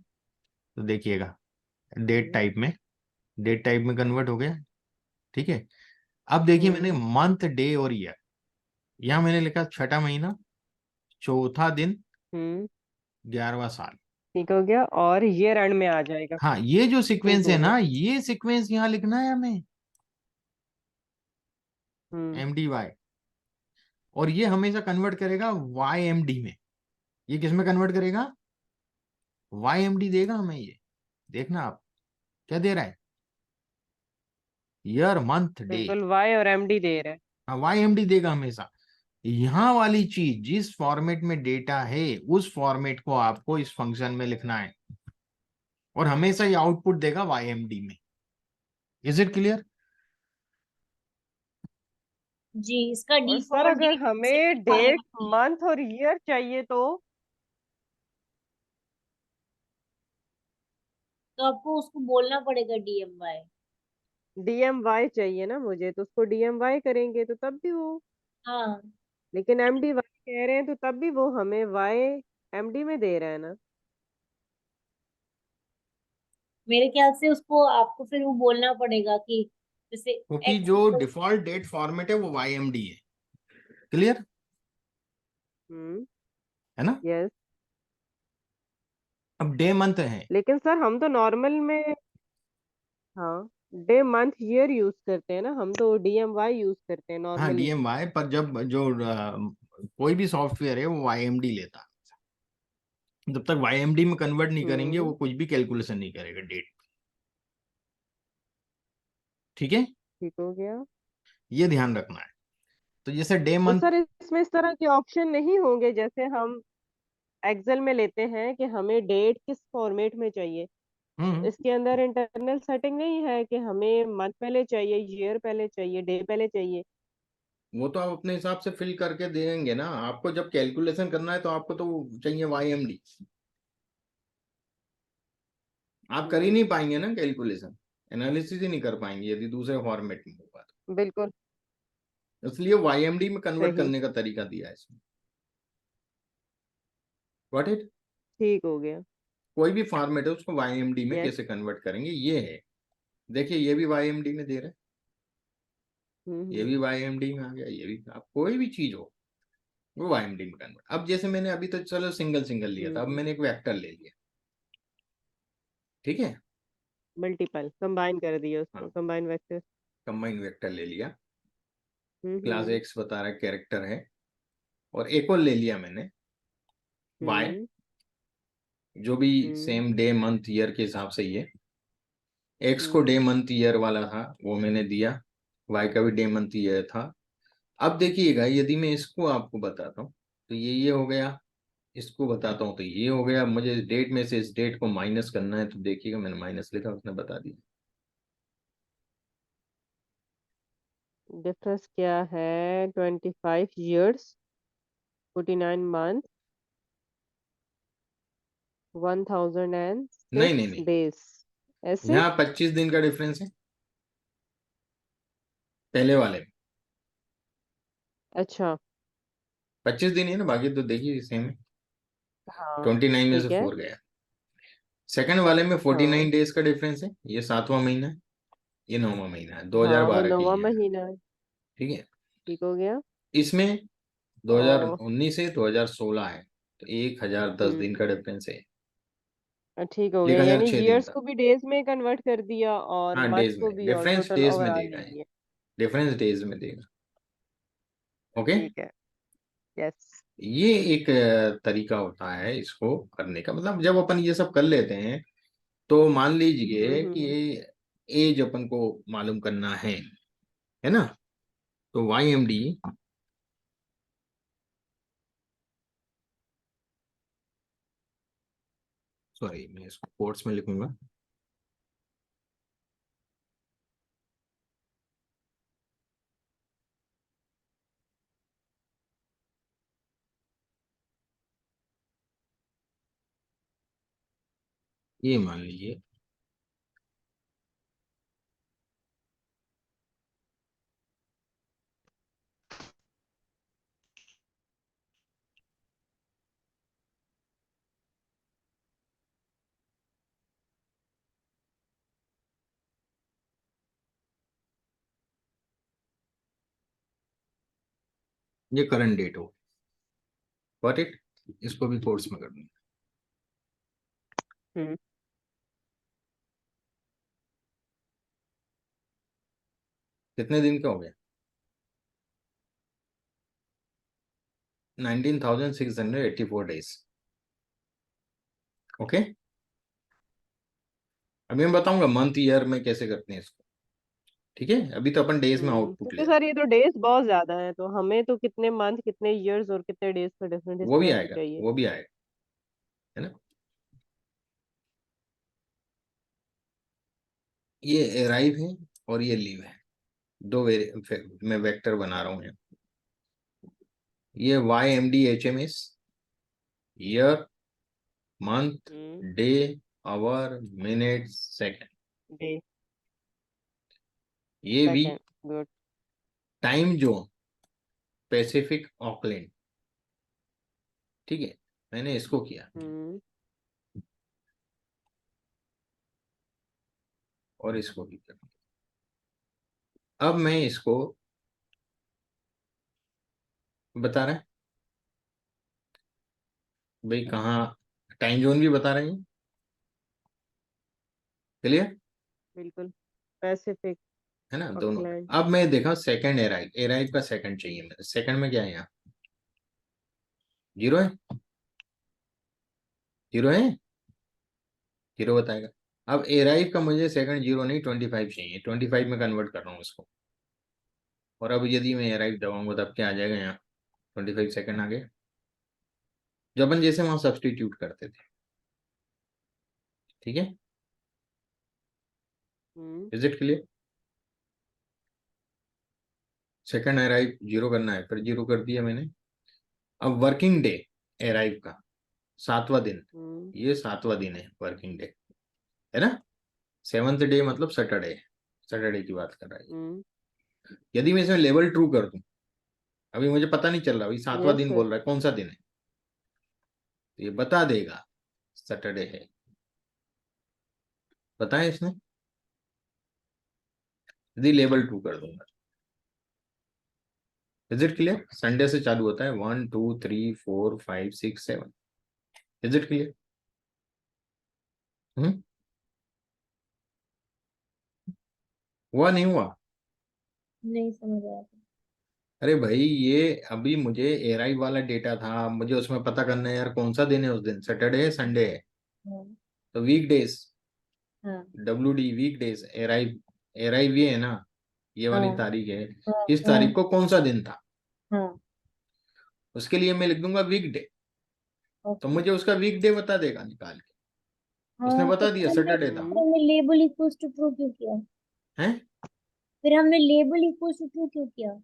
Speaker 1: तो देखिएगा, डेट टाइप में, डेट टाइप में कन्वर्ट हो गया, ठीक है। अब देखिए, मैंने
Speaker 2: हम्म।
Speaker 1: मंथ डे और ईयर, यहाँ मैंने लिखा छठा महीना, चौथा दिन,
Speaker 2: हम्म।
Speaker 1: 11वां साल।
Speaker 2: ठीक हो गया, और ईयर एंड में आ जाएगा।
Speaker 1: हाँ, ये जो
Speaker 2: ठीक
Speaker 1: सीक्वेंस
Speaker 2: हो
Speaker 1: है
Speaker 2: गया।
Speaker 1: ना, ये सीक्वेंस यहाँ लिखना है हमें,
Speaker 2: हम्म।
Speaker 1: एम डी वाई, और ये हमेशा कन्वर्ट करेगा वाई एम डी में। ये किस में कन्वर्ट करेगा? वाई एम डी देगा हमें ये, देखना आप क्या दे रहा है, ईयर मंथ डे।
Speaker 2: बिल्कुल, वाई और एमडी दे रहे हैं।
Speaker 1: हाँ, वाई एम डी देगा हमेशा। यहाँ वाली चीज जिस फॉर्मेट में डेटा है, उस फॉर्मेट को आपको इस फंक्शन में लिखना है, और हमेशा ये आउटपुट देगा वाई एम डी में। Is it clear?
Speaker 3: जी, इसका
Speaker 2: और सर
Speaker 3: डिफॉल्ट
Speaker 2: अगर
Speaker 3: डेट
Speaker 2: हमें डेट
Speaker 3: आएगा।
Speaker 2: मंथ और ईयर चाहिए
Speaker 3: तो आपको उसको बोलना पड़ेगा DMY।
Speaker 2: डीएम वाई चाहिए ना मुझे, तो उसको डीएम वाई करेंगे तो तब भी वो,
Speaker 3: हाँ,
Speaker 2: लेकिन एमडी वाई कह रहे हैं तो तब भी वो हमें वाई एमडी में दे रहा है ना।
Speaker 3: मेरे ख्याल से उसको आपको फिर वो बोलना पड़ेगा कि जैसे
Speaker 1: क्योंकि
Speaker 3: एक्स।
Speaker 1: जो डिफॉल्ट डेट फॉर्मेट है वो वाई एम डी है। क्लियर
Speaker 2: हम्म।
Speaker 1: है ना?
Speaker 2: यस।
Speaker 1: अब डे मंथ है।
Speaker 2: लेकिन सर हम तो नॉर्मल में, हाँ, डे मंथ ईयर यूज करते हैं ना, हम तो डीएम वाई यूज करते हैं
Speaker 1: हाँ,
Speaker 2: नॉर्मली।
Speaker 1: डीएमवाई, पर जब जो कोई भी सॉफ्टवेयर है वो वाईएमडी लेता है, जब तक वाईएमडी में कन्वर्ट नहीं करेंगे वो
Speaker 2: हम्म।
Speaker 1: कुछ भी कैलकुलेशन नहीं करेगा डेट। ठीक है,
Speaker 2: ठीक हो गया।
Speaker 1: ये ध्यान रखना है। तो जैसे डे
Speaker 2: तो
Speaker 1: मंथ,
Speaker 2: सर इसमें इस तरह के ऑप्शन नहीं होंगे जैसे हम एक्सेल में लेते हैं कि हमें डेट किस फॉर्मेट में चाहिए,
Speaker 1: हम्म,
Speaker 2: इसके अंदर इंटरनल सेटिंग नहीं है कि हमें मंथ पहले चाहिए, ईयर पहले चाहिए, डे पहले चाहिए?
Speaker 1: वो तो आप अपने हिसाब से फिल करके देंगे ना, आपको जब कैलकुलेशन करना है तो आपको तो चाहिए वाईएमडी। आप कर ही
Speaker 2: हम्म।
Speaker 1: नहीं पाएंगे ना कैलकुलेशन, एनालिसिस ही नहीं कर पाएंगे यदि दूसरे फॉर्मेट में होगा
Speaker 2: बिल्कुल
Speaker 1: तो, इसलिए वाईएमडी में कन्वर्ट
Speaker 2: सही।
Speaker 1: करने का तरीका दिया है इसमें। Got it?
Speaker 2: ठीक हो गया।
Speaker 1: कोई भी फॉर्मेट है उसको वाईएमडी में
Speaker 2: यस।
Speaker 1: कैसे कन्वर्ट करेंगे, ये है। देखिए, ये भी वाईएमडी में दे रहा है, ये
Speaker 2: हम्म।
Speaker 1: भी वाईएमडी में आ गया, ये भी, आप कोई भी चीज हो वो वाईएमडी में कन्वर्ट। अब जैसे मैंने अभी तो चलो सिंगल सिंगल लिया था, अब
Speaker 2: हम्म।
Speaker 1: मैंने एक वेक्टर ले लिया, ठीक है।
Speaker 2: मल्टीपल कंबाइन कर दिया,
Speaker 1: हाँ,
Speaker 2: उसको कंबाइन वेक्टर।
Speaker 1: कंबाइन वेक्टर ले लिया, क्लास
Speaker 2: हम्म।
Speaker 1: एक्स बता रहा है कैरेक्टर है, और एक और ले लिया मैंने, वाई।
Speaker 2: हम्म।
Speaker 1: जो भी सेम डे मंथ ईयर के हिसाब से ये एक्स को डे मंथ ईयर वाला था वो मैंने दिया, वाई का भी डे मंथ ईयर था। अब देखिएगा यदि मैं इसको आपको बताता हूँ तो ये हो गया, इसको बताता हूँ तो ये हो गया। मुझे इस डेट में से इस डेट को माइनस करना है तो देखिएगा मैंने माइनस लिखा, उसने बता दिया।
Speaker 2: डिफरेंस क्या है? 25 years, 49 months,
Speaker 1: नहीं नहीं
Speaker 2: 1006
Speaker 1: नहीं,
Speaker 2: days, ऐसे।
Speaker 1: यहाँ 25 दिन का डिफरेंस है पहले वाले में।
Speaker 2: अच्छा।
Speaker 1: 25 दिन है ना, बाकी तो देखिए सेम है।
Speaker 2: हाँ
Speaker 1: 29 में से
Speaker 2: ठीक है।
Speaker 1: 4 गया। सेकंड वाले में 49
Speaker 2: हाँ
Speaker 1: डेज का डिफरेंस है, ये 7वां महीना है, ये 9वां महीना है,
Speaker 2: हाँ, वो
Speaker 1: 2012 की
Speaker 2: 9वां
Speaker 1: ये है।
Speaker 2: महीना है।
Speaker 1: ठीक है।
Speaker 2: ठीक हो गया।
Speaker 1: इसमें
Speaker 2: और
Speaker 1: 2019 से 2016 है, तो 1010 दिन का डिफरेंस है।
Speaker 2: ठीक हो
Speaker 1: एक
Speaker 2: गया,
Speaker 1: हजार
Speaker 2: यानी
Speaker 1: छह दिन
Speaker 2: ईयर्स
Speaker 1: का।
Speaker 2: को भी डेज में कन्वर्ट कर दिया और
Speaker 1: हाँ
Speaker 2: मंथ
Speaker 1: डेज
Speaker 2: को
Speaker 1: में,
Speaker 2: भी, और
Speaker 1: डिफरेंस
Speaker 2: टोटल
Speaker 1: डेज में
Speaker 2: ओवरऑल
Speaker 1: देगा
Speaker 2: ले
Speaker 1: ये,
Speaker 2: लिया।
Speaker 1: डिफरेंस डेज में देगा। ओके।
Speaker 2: ठीक है। यस।
Speaker 1: ये एक तरीका होता है इसको करने का, मतलब जब अपन ये सब कर लेते हैं तो मान लीजिए कि
Speaker 2: हम्म।
Speaker 1: एज अपन को मालूम करना है ना, तो वाई एम डी, सॉरी मैं इसको कोट्स में लिखूंगा। ये मान लीजिए ये करंट डेट हो, गॉट इट। इसको भी कोट्स में कर दूंगा।
Speaker 2: हम्म।
Speaker 1: कितने दिन का हो गया? 19,684 डेज। ओके। अभी मैं बताऊंगा मंथ ईयर में कैसे करते हैं इसको। ठीक है, अभी तो अपन डेज में आउटपुट ले
Speaker 2: क्योंकि
Speaker 1: रहे हैं।
Speaker 2: सर ये तो डेज बहुत ज्यादा है, तो हमें तो कितने मंथ, कितने इयर्स और कितने डेज का डिफरेंट
Speaker 1: वो भी
Speaker 2: इसमें
Speaker 1: आएगा,
Speaker 2: चाहिए।
Speaker 1: वो भी आएगा, है ना। ये अराइव है और ये लीव है, दो मैं वेक्टर बना रहा हूँ यहाँ। ये y M d h m s, year, month,
Speaker 2: hmm.
Speaker 1: Day, hour, minute, second.
Speaker 2: Day.
Speaker 1: ये भी
Speaker 2: second. Good.
Speaker 1: Time zone, Pacific Auckland. ठीक है, मैंने इसको किया
Speaker 2: हम्म।
Speaker 1: और इसको भी किया। अब मैं इसको बता रहा है भाई कहाँ, टाइम जोन भी बता रहे हैं। क्लियर
Speaker 2: बिल्कुल। पैसिफिक
Speaker 1: है ना दोनों।
Speaker 2: ऑकलैंड।
Speaker 1: अब मैं देखा सेकंड एराइव, एराइव का सेकंड चाहिए मेरे, सेकंड में क्या है यहाँ? जीरो है, जीरो है, जीरो बताएगा। अब एराइव का मुझे सेकंड जीरो नहीं 25 चाहिए, 25 में कन्वर्ट कर रहा हूँ इसको। और अब यदि मैं एराइव दबाऊंगा तब क्या आ जाएगा यहाँ? 25 सेकंड आ गए, जो अपन जैसे वहां सब्सटीट्यूट करते थे। ठीक है,
Speaker 2: हम्म।
Speaker 1: Is it clear? Second arrive zero करना है, फिर जीरो कर दिया मैंने। अब वर्किंग डे अराइव का 7वां दिन,
Speaker 2: हम्म।
Speaker 1: ये 7वां दिन है वर्किंग डे, है ना। सेवंथ डे मतलब सैटरडे, सैटरडे की बात कर रहा है।
Speaker 2: हम्म।
Speaker 1: यदि मैं इसमें लेवल ट्रू कर दूं, अभी मुझे पता नहीं चल रहा, अभी 7वां
Speaker 2: यस
Speaker 1: दिन
Speaker 2: सर।
Speaker 1: बोल रहा है, कौन सा दिन है, तो ये बता देगा सैटरडे है। बताया इसने, यदि लेवल ट्रू कर दूंगा। Is it clear? संडे से चालू होता है, 1 2 3 4 5 6 7। Is it clear? हुआ नहीं हुआ?
Speaker 3: नहीं समझ आया।
Speaker 1: अरे भाई ये अभी मुझे एराई वाला डेटा था, मुझे उसमें पता करना है यार कौन सा दिन है, उस दिन सैटरडे है संडे है।
Speaker 3: हाँ
Speaker 1: तो वीक डेज,
Speaker 3: हाँ
Speaker 1: WD वीक डेज, अराइव ये है ना, ये वाली
Speaker 3: हाँ
Speaker 1: तारीख है,
Speaker 3: हाँ
Speaker 1: इस
Speaker 3: हाँ
Speaker 1: तारीख को कौन सा दिन था,
Speaker 3: हाँ।
Speaker 1: उसके लिए मैं लिख दूंगा वीक डे। तो
Speaker 3: ओके।
Speaker 1: मुझे उसका वीक डे बता देगा निकाल के, उसने
Speaker 3: हाँ तो
Speaker 1: बता दिया सैटरडे था।
Speaker 2: हम्म।
Speaker 3: हमने लेबल इक्वल्स टू ट्रू क्यों किया?
Speaker 1: है,
Speaker 3: फिर हमने लेबल इक्वल्स टू ट्रू क्यों किया?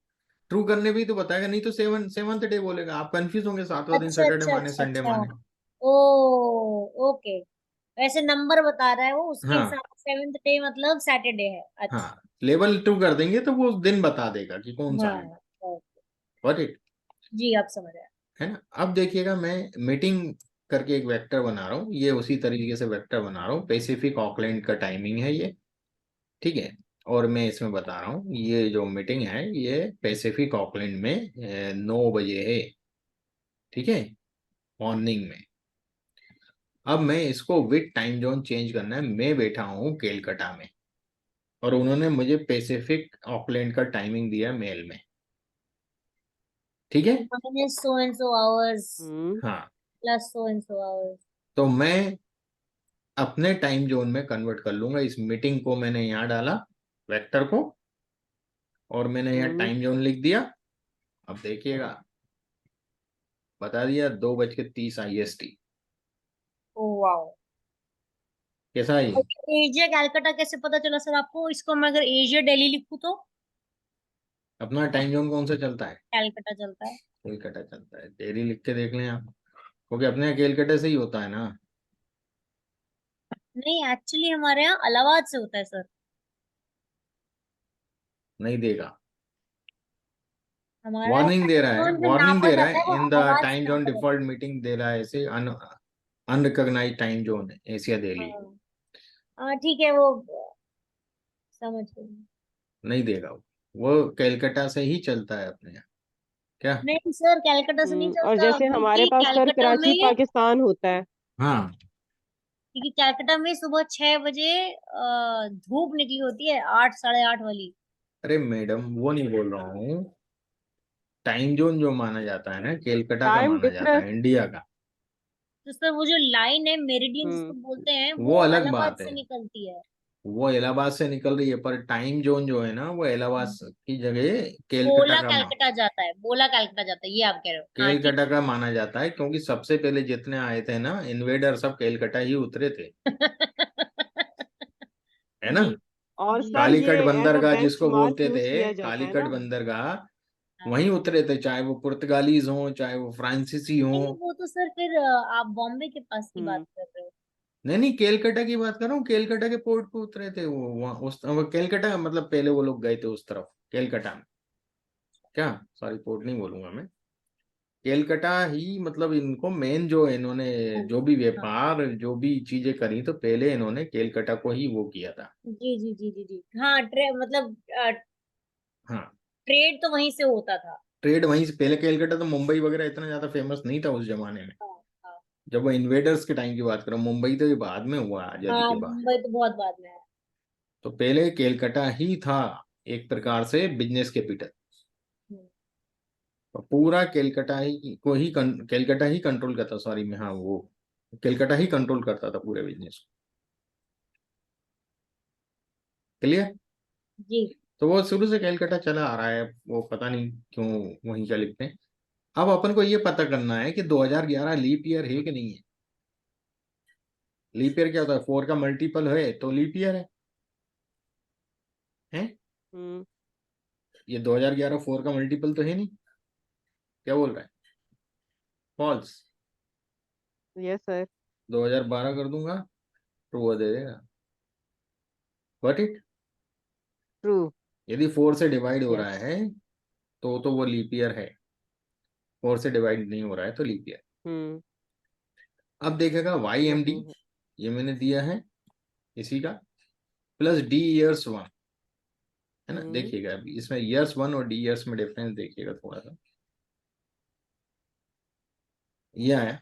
Speaker 1: ट्रू करने भी तो बताएगा, नहीं तो सेवंथ डे बोलेगा, आप कंफ्यूज होंगे, सातवां दिन
Speaker 3: अच्छा
Speaker 1: सैटरडे
Speaker 3: अच्छा
Speaker 1: माने
Speaker 3: अच्छा
Speaker 1: संडे
Speaker 3: अच्छा।
Speaker 1: माने।
Speaker 3: ओ ओके। वैसे नंबर बता रहा है वो, उसके
Speaker 1: हाँ
Speaker 3: हिसाब से सेवेंथ डे मतलब सैटरडे है। अच्छा।
Speaker 1: हाँ, लेवल ट्रू कर देंगे तो वो दिन बता देगा कि कौन सा है।
Speaker 3: हाँ ओके।
Speaker 1: Got it.
Speaker 3: जी आप समझ रहे हैं।
Speaker 1: है ना। अब देखिएगा, मैं मीटिंग करके एक वेक्टर बना रहा हूँ, ये उसी तरीके से वेक्टर बना रहा हूँ, पैसिफिक ऑकलैंड का टाइमिंग है ये, ठीक है। और मैं इसमें बता रहा हूँ ये जो मीटिंग है ये पैसिफिक ऑकलैंड में 9 बजे है, ठीक है, मॉर्निंग में। अब मैं इसको विथ टाइम जोन चेंज करना है, मैं बैठा हूँ केलकटा में, और उन्होंने मुझे पैसिफिक ऑकलैंड का टाइमिंग दिया मेल में, ठीक है।
Speaker 3: Minus so and so hours
Speaker 2: hmm.
Speaker 1: हाँ,
Speaker 3: plus so and so hours.
Speaker 1: तो मैं अपने टाइम जोन में कन्वर्ट कर लूंगा, इस मीटिंग को मैंने यहाँ डाला, वेक्टर को, और मैंने यहाँ
Speaker 2: हम्म।
Speaker 1: टाइम जोन लिख दिया। अब देखिएगा, बता दिया 2:30 IST।
Speaker 3: Oh wow.
Speaker 1: कैसा है ये?
Speaker 3: एशिया कैलकाटा कैसे पता चला सर आपको? इसको मैं अगर एशिया दिल्ली लिखूं तो?
Speaker 1: अपना टाइम जोन कौन सा चलता है?
Speaker 3: कैलकाटा चलता है।
Speaker 1: केलकटा चलता है, डेली लिख के देख लें आप, क्योंकि अपने यहाँ केलकटा से ही होता है ना।
Speaker 3: नहीं एक्चुअली हमारे यहाँ इलाहाबाद से होता है सर।
Speaker 1: नहीं देगा,
Speaker 3: हमारा
Speaker 1: वार्निंग दे रहा है,
Speaker 3: टाइम जो
Speaker 1: वार्निंग
Speaker 3: नापा
Speaker 1: दे रहा
Speaker 3: जाता है
Speaker 1: है,
Speaker 3: वो
Speaker 1: इन द
Speaker 3: इलाहाबाद से
Speaker 1: टाइम जोन
Speaker 3: नापा जाता
Speaker 1: डिफॉल्ट मीटिंग दे रहा है ऐसे, अनरिकॉग्नाइज्ड टाइम जोन है एशिया
Speaker 3: है।
Speaker 1: दिल्ली।
Speaker 3: हाँ हाँ ठीक है वो समझ गई।
Speaker 1: नहीं देगा वो कैलकाटा से ही चलता है अपने यहाँ। क्या?
Speaker 3: नहीं सर कैलकाटा से नहीं
Speaker 2: और
Speaker 3: चलता,
Speaker 2: जैसे हमारे
Speaker 3: क्योंकि
Speaker 2: पास सर
Speaker 3: कैलकाटा
Speaker 2: कराची
Speaker 3: में
Speaker 2: पाकिस्तान होता है।
Speaker 1: हाँ,
Speaker 3: सुबह 6 बजे धूप निकली होती है, 8 8:30 वाली।
Speaker 1: अरे मैडम वो नहीं बोल रहा हूँ, टाइम जोन जो माना जाता है ना केलकटा का
Speaker 2: टाइम
Speaker 1: माना जाता
Speaker 2: डिफरेंस।
Speaker 1: है, इंडिया का।
Speaker 3: तो सर वो जो लाइन है मेरिडियन जिसको
Speaker 2: हम्म।
Speaker 3: बोलते हैं
Speaker 1: वो
Speaker 3: वो
Speaker 1: अलग
Speaker 3: इलाहाबाद
Speaker 1: बात
Speaker 3: से
Speaker 1: है,
Speaker 3: निकलती है।
Speaker 1: वो इलाहाबाद से निकल रही है, पर टाइम जोन जो है ना वो इलाहाबाद की जगह केलकटा
Speaker 3: बोला
Speaker 1: का
Speaker 3: कैलकाटा जाता है, बोला कैलकाटा जाता है, ये आप कह रहे हो? हाँ ठीक
Speaker 1: केलकटा का माना जाता है, क्योंकि सबसे पहले जितने आए थे ना इन्वेडर, सब केलकटा ही उतरे थे, है ना।
Speaker 3: जी
Speaker 2: और
Speaker 3: जी
Speaker 2: सर
Speaker 3: जी।
Speaker 2: ये
Speaker 1: कालीकट
Speaker 2: एज अ
Speaker 1: बंदरगाह जिसको
Speaker 2: बेंचमार्क
Speaker 1: बोलते थे,
Speaker 2: यूज किया जाता है
Speaker 1: कालीकट
Speaker 2: ना।
Speaker 1: बंदरगाह,
Speaker 3: हाँ।
Speaker 1: वहीं उतरे थे, चाहे वो पुर्तगालीज हों चाहे वो फ्रांसीसी हों।
Speaker 3: नहीं वो तो सर फिर आप बॉम्बे के पास की बात
Speaker 2: हम्म।
Speaker 3: कर रहे हो।
Speaker 1: नहीं नहीं, केलकटा की बात कर रहा हूँ, केलकटा के पोर्ट पे उतरे थे वो, वहाँ उस वो केलकटा मतलब पहले वो लोग गए थे उस तरफ केलकटा में। क्या, सॉरी पोर्ट नहीं बोलूंगा मैं, केलकटा ही मतलब इनको मेन जो इन्होंने
Speaker 3: हाँ
Speaker 1: जो भी
Speaker 3: हाँ।
Speaker 1: व्यापार जो भी चीजें करी, तो पहले इन्होंने केलकटा को ही वो किया था।
Speaker 3: जी जी जी जी जी हाँ मतलब
Speaker 1: हाँ,
Speaker 3: ट्रेड तो वहीं से होता था।
Speaker 1: ट्रेड वहीं से पहले, केलकटा तो मुंबई वगैरह इतना ज्यादा फेमस नहीं था उस जमाने में,
Speaker 3: हाँ हाँ।
Speaker 1: जब वो इन्वेडर्स के टाइम की बात करो, मुंबई तो ये बाद में हुआ आजादी
Speaker 3: हाँ
Speaker 1: के बाद।
Speaker 3: मुंबई तो बहुत बाद में है।
Speaker 1: तो पहले केलकटा ही था एक प्रकार से बिजनेस कैपिटल,
Speaker 3: हम्म।
Speaker 1: और पूरा केलकटा ही को ही केलकटा ही कंट्रोल करता, सॉरी मैं, हाँ वो केलकटा ही कंट्रोल करता था पूरे बिजनेस को। क्लियर।
Speaker 3: जी।
Speaker 1: तो वो शुरू से केलकटा चला आ रहा है, वो पता नहीं क्यों वहीं का लिखते हैं। अब अपन को ये पता करना है कि 2011 लीप ईयर है कि नहीं है। लीप ईयर क्या होता है, 4 का मल्टीपल है तो लीप ईयर है।
Speaker 2: हम्म।
Speaker 1: ये 2011 4 का मल्टीपल तो है नहीं, क्या बोल रहा है? फॉल्स।
Speaker 2: Yes sir.
Speaker 1: 2012 कर दूंगा, ट्रू दे देगा। Got it.
Speaker 2: ट्रू।
Speaker 1: यदि 4 से डिवाइड हो रहा
Speaker 2: यस।
Speaker 1: है तो वो लीप ईयर है, 4 से डिवाइड नहीं हो रहा है तो लीप ईयर।
Speaker 2: हम्म।
Speaker 1: अब देखेगा वाई एम डी,
Speaker 2: नहीं है।
Speaker 1: ये मैंने दिया है इसी का, प्लस डी ईयर्स 1, है ना।
Speaker 2: हम्म।
Speaker 1: देखिएगा अभी इसमें ईयर्स 1 और डी ईयर्स में डिफरेंस देखिएगा थोड़ा सा, ये आया।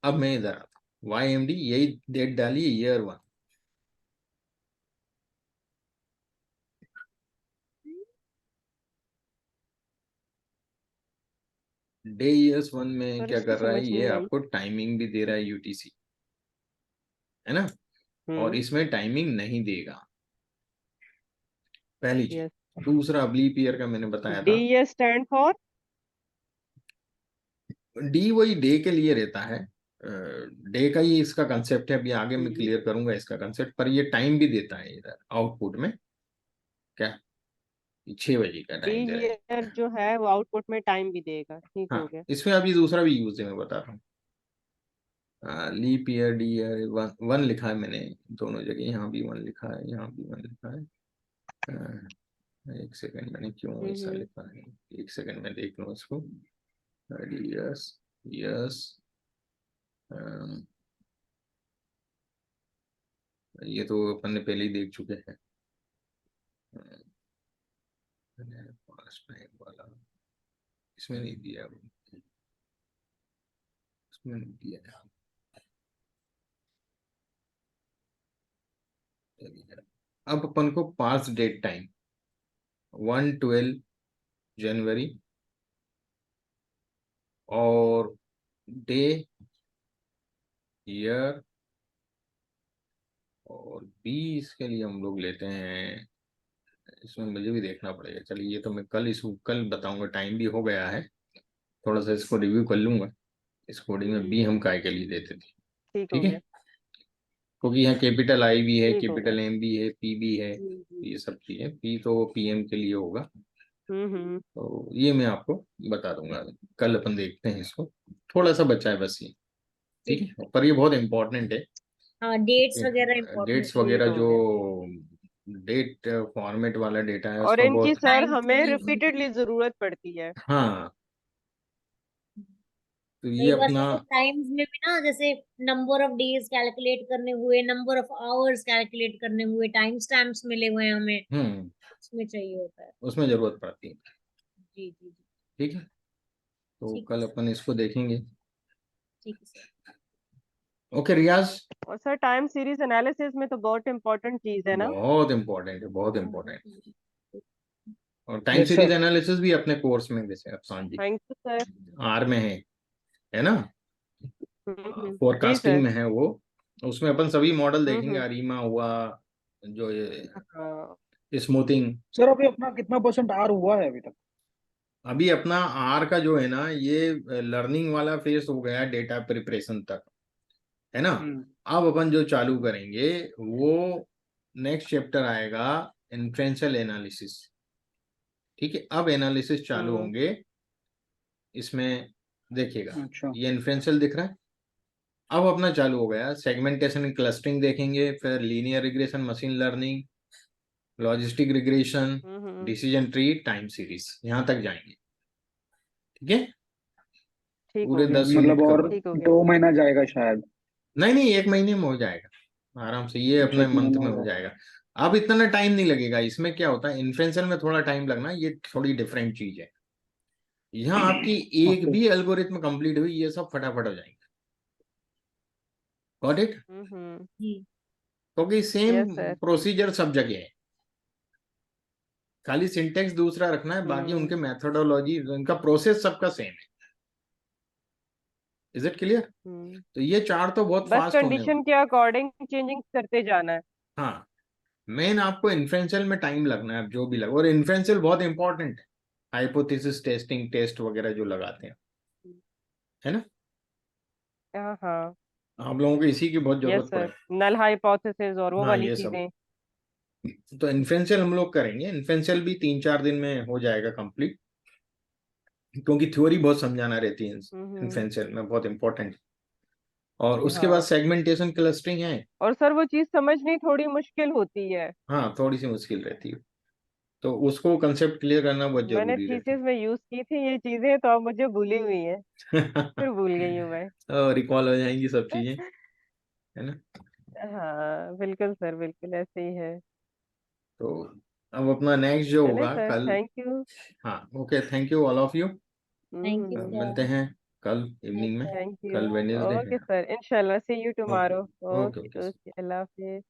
Speaker 1: अब मैं इधर आता हूँ, वाई एम डी यही डेट डालिए, ईयर 1, डे ईयर्स 1 में
Speaker 2: सर
Speaker 1: क्या
Speaker 2: इसमें
Speaker 1: कर रहा है,
Speaker 2: समझ
Speaker 1: ये
Speaker 2: नहीं आई।
Speaker 1: आपको टाइमिंग भी दे रहा है UTC, है ना, और
Speaker 2: हम्म।
Speaker 1: इसमें टाइमिंग नहीं देगा, पहली चीज।
Speaker 2: यस।
Speaker 1: दूसरा लीप ईयर का मैंने बताया
Speaker 2: डी
Speaker 1: था,
Speaker 2: ये स्टैंड फॉर?
Speaker 1: डी वही डे के लिए रहता है, डे का ही इसका कंसेप्ट है, अभी आगे मैं क्लियर करूंगा इसका कंसेप्ट, पर ये टाइम भी देता है इधर आउटपुट में, क्या 6 बजे का
Speaker 2: डी
Speaker 1: टाइम दे रहा है।
Speaker 2: ईयर जो है वो आउटपुट में टाइम भी देगा, ठीक हो
Speaker 1: हाँ,
Speaker 2: गया।
Speaker 1: इसमें अभी दूसरा भी यूज है, मैं बता रहा हूँ। Leap year d year one लिखा है मैंने दोनों जगह, यहाँ भी वन लिखा है, यहाँ भी वन लिखा है। एक सेकंड, मैंने क्यों ऐसा
Speaker 2: हम्म।
Speaker 1: लिखा है, एक सेकंड में देख लूँ इसको। यस, यस, ये तो अपन ने पहले ही देख चुके हैं, पास्ट टाइम वाला इसमें नहीं दिया, इसमें नहीं दिया। अब अपन को पास्ट डेट टाइम 1/12 जनवरी, और डे, ईयर, और बी इसके लिए हम लोग लेते हैं, इसमें मुझे भी देखना पड़ेगा, चलिए ये तो मैं कल बताऊंगा, टाइम भी हो गया है, थोड़ा सा इसको रिव्यू कर लूंगा। इस कोडिंग में बी हम काय के लिए देते थे,
Speaker 2: ठीक हो
Speaker 1: ठीक है,
Speaker 2: गया।
Speaker 1: क्योंकि यहाँ कैपिटल आई भी है,
Speaker 2: ठीक हो गया।
Speaker 1: कैपिटल एम भी है, पी भी है, ये सब चीजें, पी तो पीएम के लिए होगा,
Speaker 2: हम्म।
Speaker 1: तो ये मैं आपको बता दूंगा, कल अपन देखते हैं इसको, थोड़ा सा बचा है बस ये, ठीक
Speaker 3: ठीक।
Speaker 1: है, पर ये बहुत इंपॉर्टेंट है।
Speaker 3: हाँ, डेट्स वगैरह इम्पोर्टेंट
Speaker 1: डेट्स
Speaker 3: है।
Speaker 2: ठीक
Speaker 1: वगैरह
Speaker 2: हो
Speaker 1: जो
Speaker 2: गया।
Speaker 1: डेट फॉर्मेट वाला डेटा है
Speaker 2: और
Speaker 1: उसका
Speaker 2: इनकी
Speaker 1: बहुत,
Speaker 2: सर
Speaker 3: टाइम
Speaker 2: हमें
Speaker 3: सीरीज।
Speaker 2: रिपीटेडली जरूरत पड़ती है।
Speaker 1: हाँ, तो ये
Speaker 3: कई बार
Speaker 1: अपना,
Speaker 3: सर टाइम्स में भी ना, जैसे नंबर ऑफ डेज कैलकुलेट करने हुए, नंबर ऑफ आवर्स कैलकुलेट करने हुए, टाइम स्टैम्प्स मिले हुए हैं हमें,
Speaker 1: हम्म,
Speaker 3: उसमें चाहिए होता है।
Speaker 1: उसमें जरूरत पड़ती है,
Speaker 3: जी जी जी।
Speaker 1: ठीक है, तो
Speaker 3: ठीक है
Speaker 1: कल
Speaker 3: सर।
Speaker 1: अपन इसको देखेंगे।
Speaker 3: ठीक है सर।
Speaker 1: ओके रियाज,
Speaker 2: और सर टाइम सीरीज एनालिसिस में तो बहुत इंपॉर्टेंट चीज है ना।
Speaker 1: बहुत इंपॉर्टेंट है, बहुत इंपॉर्टेंट, और time
Speaker 4: yes
Speaker 1: series
Speaker 4: sir.
Speaker 1: Analysis भी अपने कोर्स में जैसे अफसान जी
Speaker 2: थैंक यू सर।
Speaker 1: आर में है ना,
Speaker 2: जी सर।
Speaker 1: फोरकास्टिंग में है वो, उसमें अपन सभी मॉडल देखेंगे,
Speaker 2: हम्म।
Speaker 1: अरीमा हुआ, जो ये
Speaker 2: हाँ।
Speaker 1: स्मूथिंग।
Speaker 4: सर अभी अपना कितना परसेंट आर हुआ है अभी तक?
Speaker 1: अभी अपना आर का जो है ना, ये लर्निंग वाला फेस हो गया डेटा प्रिपरेशन तक, है ना।
Speaker 4: हम्म।
Speaker 1: अब अपन जो चालू करेंगे वो नेक्स्ट चैप्टर आएगा, इन्फ्रेंशियल एनालिसिस, ठीक है, अब एनालिसिस चालू
Speaker 2: हम्म।
Speaker 1: होंगे इसमें, देखिएगा
Speaker 4: अच्छा।
Speaker 1: ये इन्फ्रेंशियल दिख रहा है, अब अपना चालू हो गया सेगमेंटेशन एंड क्लस्टरिंग देखेंगे, फिर linear regression, machine learning, logistic regression,
Speaker 2: hmm.
Speaker 1: Decision tree, time series, यहाँ तक जाएंगे, ठीक है,
Speaker 2: ठीक हो
Speaker 1: पूरे
Speaker 2: गया।
Speaker 1: 10 यूनिट
Speaker 4: मतलब और
Speaker 1: कवर।
Speaker 2: ठीक हो गया।
Speaker 4: 2 महीना जाएगा शायद।
Speaker 1: नहीं नहीं, 1 महीने में हो जाएगा आराम से, ये
Speaker 4: अच्छा,
Speaker 1: अपने
Speaker 4: 1 महीने
Speaker 1: मंथ
Speaker 4: में
Speaker 1: में हो
Speaker 4: होगा।
Speaker 1: जाएगा। अब इतना टाइम नहीं लगेगा, इसमें क्या होता है, इन्फ्रेंशियल में थोड़ा टाइम लगना, ये थोड़ी डिफरेंट चीज है, यहाँ आपकी एक
Speaker 4: ओके।
Speaker 1: भी एल्गोरिथम कंप्लीट हुई, ये सब फटाफट हो जाएंगे, गॉट इट,
Speaker 3: जी।
Speaker 1: क्योंकि सेम
Speaker 2: यस सर।
Speaker 1: प्रोसीजर सब जगह है, खाली सिंटेक्स दूसरा रखना है, बाकी उनके
Speaker 2: हम्म।
Speaker 1: मेथोडोलॉजी, उनका प्रोसेस सबका सेम है, इज इट क्लियर।
Speaker 2: हम्म।
Speaker 1: तो ये चार तो बहुत
Speaker 2: बस
Speaker 1: फास्ट होने वाले।
Speaker 2: कंडीशन के अकॉर्डिंग चेंजिंग करते जाना है।
Speaker 1: हाँ, मेन आपको इन्फ्रेंशियल में टाइम लगना है, अब जो भी लगा, और इन्फ्रेंशियल बहुत इंपॉर्टेंट है, हाइपोथेसिस टेस्टिंग, टेस्ट वगैरह जो लगाते हैं, है ना,
Speaker 2: हाँ हाँ।
Speaker 1: आप लोगों को इसी की बहुत
Speaker 2: यस
Speaker 1: जरूरत
Speaker 2: सर,
Speaker 1: पड़े।
Speaker 2: नल हाइपोथेसिस और वो
Speaker 1: हाँ
Speaker 2: वाली
Speaker 1: ये सब,
Speaker 2: चीजें।
Speaker 1: तो इन्फ्रेंशियल हम लोग करेंगे, इन्फ्रेंशियल भी 3-4 दिन में हो जाएगा कंप्लीट, क्योंकि थ्योरी बहुत समझाना रहती है
Speaker 2: हम्म।
Speaker 1: इन्फ्रेंशियल में, बहुत इंपॉर्टेंट, और उसके बाद
Speaker 2: हाँ।
Speaker 1: सेगमेंटेशन क्लस्टरिंग है।
Speaker 2: और सर वो चीज समझनी थोड़ी मुश्किल होती है।
Speaker 1: हाँ, थोड़ी सी मुश्किल रहती है, तो उसको कंसेप्ट क्लियर करना बहुत
Speaker 2: मैंने
Speaker 1: जरूरी रहता
Speaker 2: थीसिस में यूज की थी ये चीजें, तो अब मुझे भूली हुई है।
Speaker 1: है।
Speaker 2: फिर भूल गई हूँ मैं।
Speaker 1: तो रिकॉल हो जाएंगी सब चीजें, है ना,
Speaker 2: हाँ बिल्कुल सर, बिल्कुल ऐसे ही है।
Speaker 1: तो अब अपना नेक्स्ट जो
Speaker 2: चले
Speaker 1: होगा
Speaker 2: सर,
Speaker 1: कल।
Speaker 2: Thank you.
Speaker 1: हाँ, okay, thank you all of you,
Speaker 3: thank you
Speaker 1: मिलते
Speaker 3: सर।
Speaker 1: हैं कल
Speaker 3: बाय
Speaker 1: इवनिंग में,
Speaker 3: सर।
Speaker 2: Thank you.
Speaker 1: कल वेडनेसडे है।
Speaker 2: ओके सर, इंशाल्लाह see you
Speaker 1: okay,
Speaker 2: tomorrow.
Speaker 1: Okay,
Speaker 2: okay
Speaker 1: okay.
Speaker 2: Okay, अल्लाह हाफिज।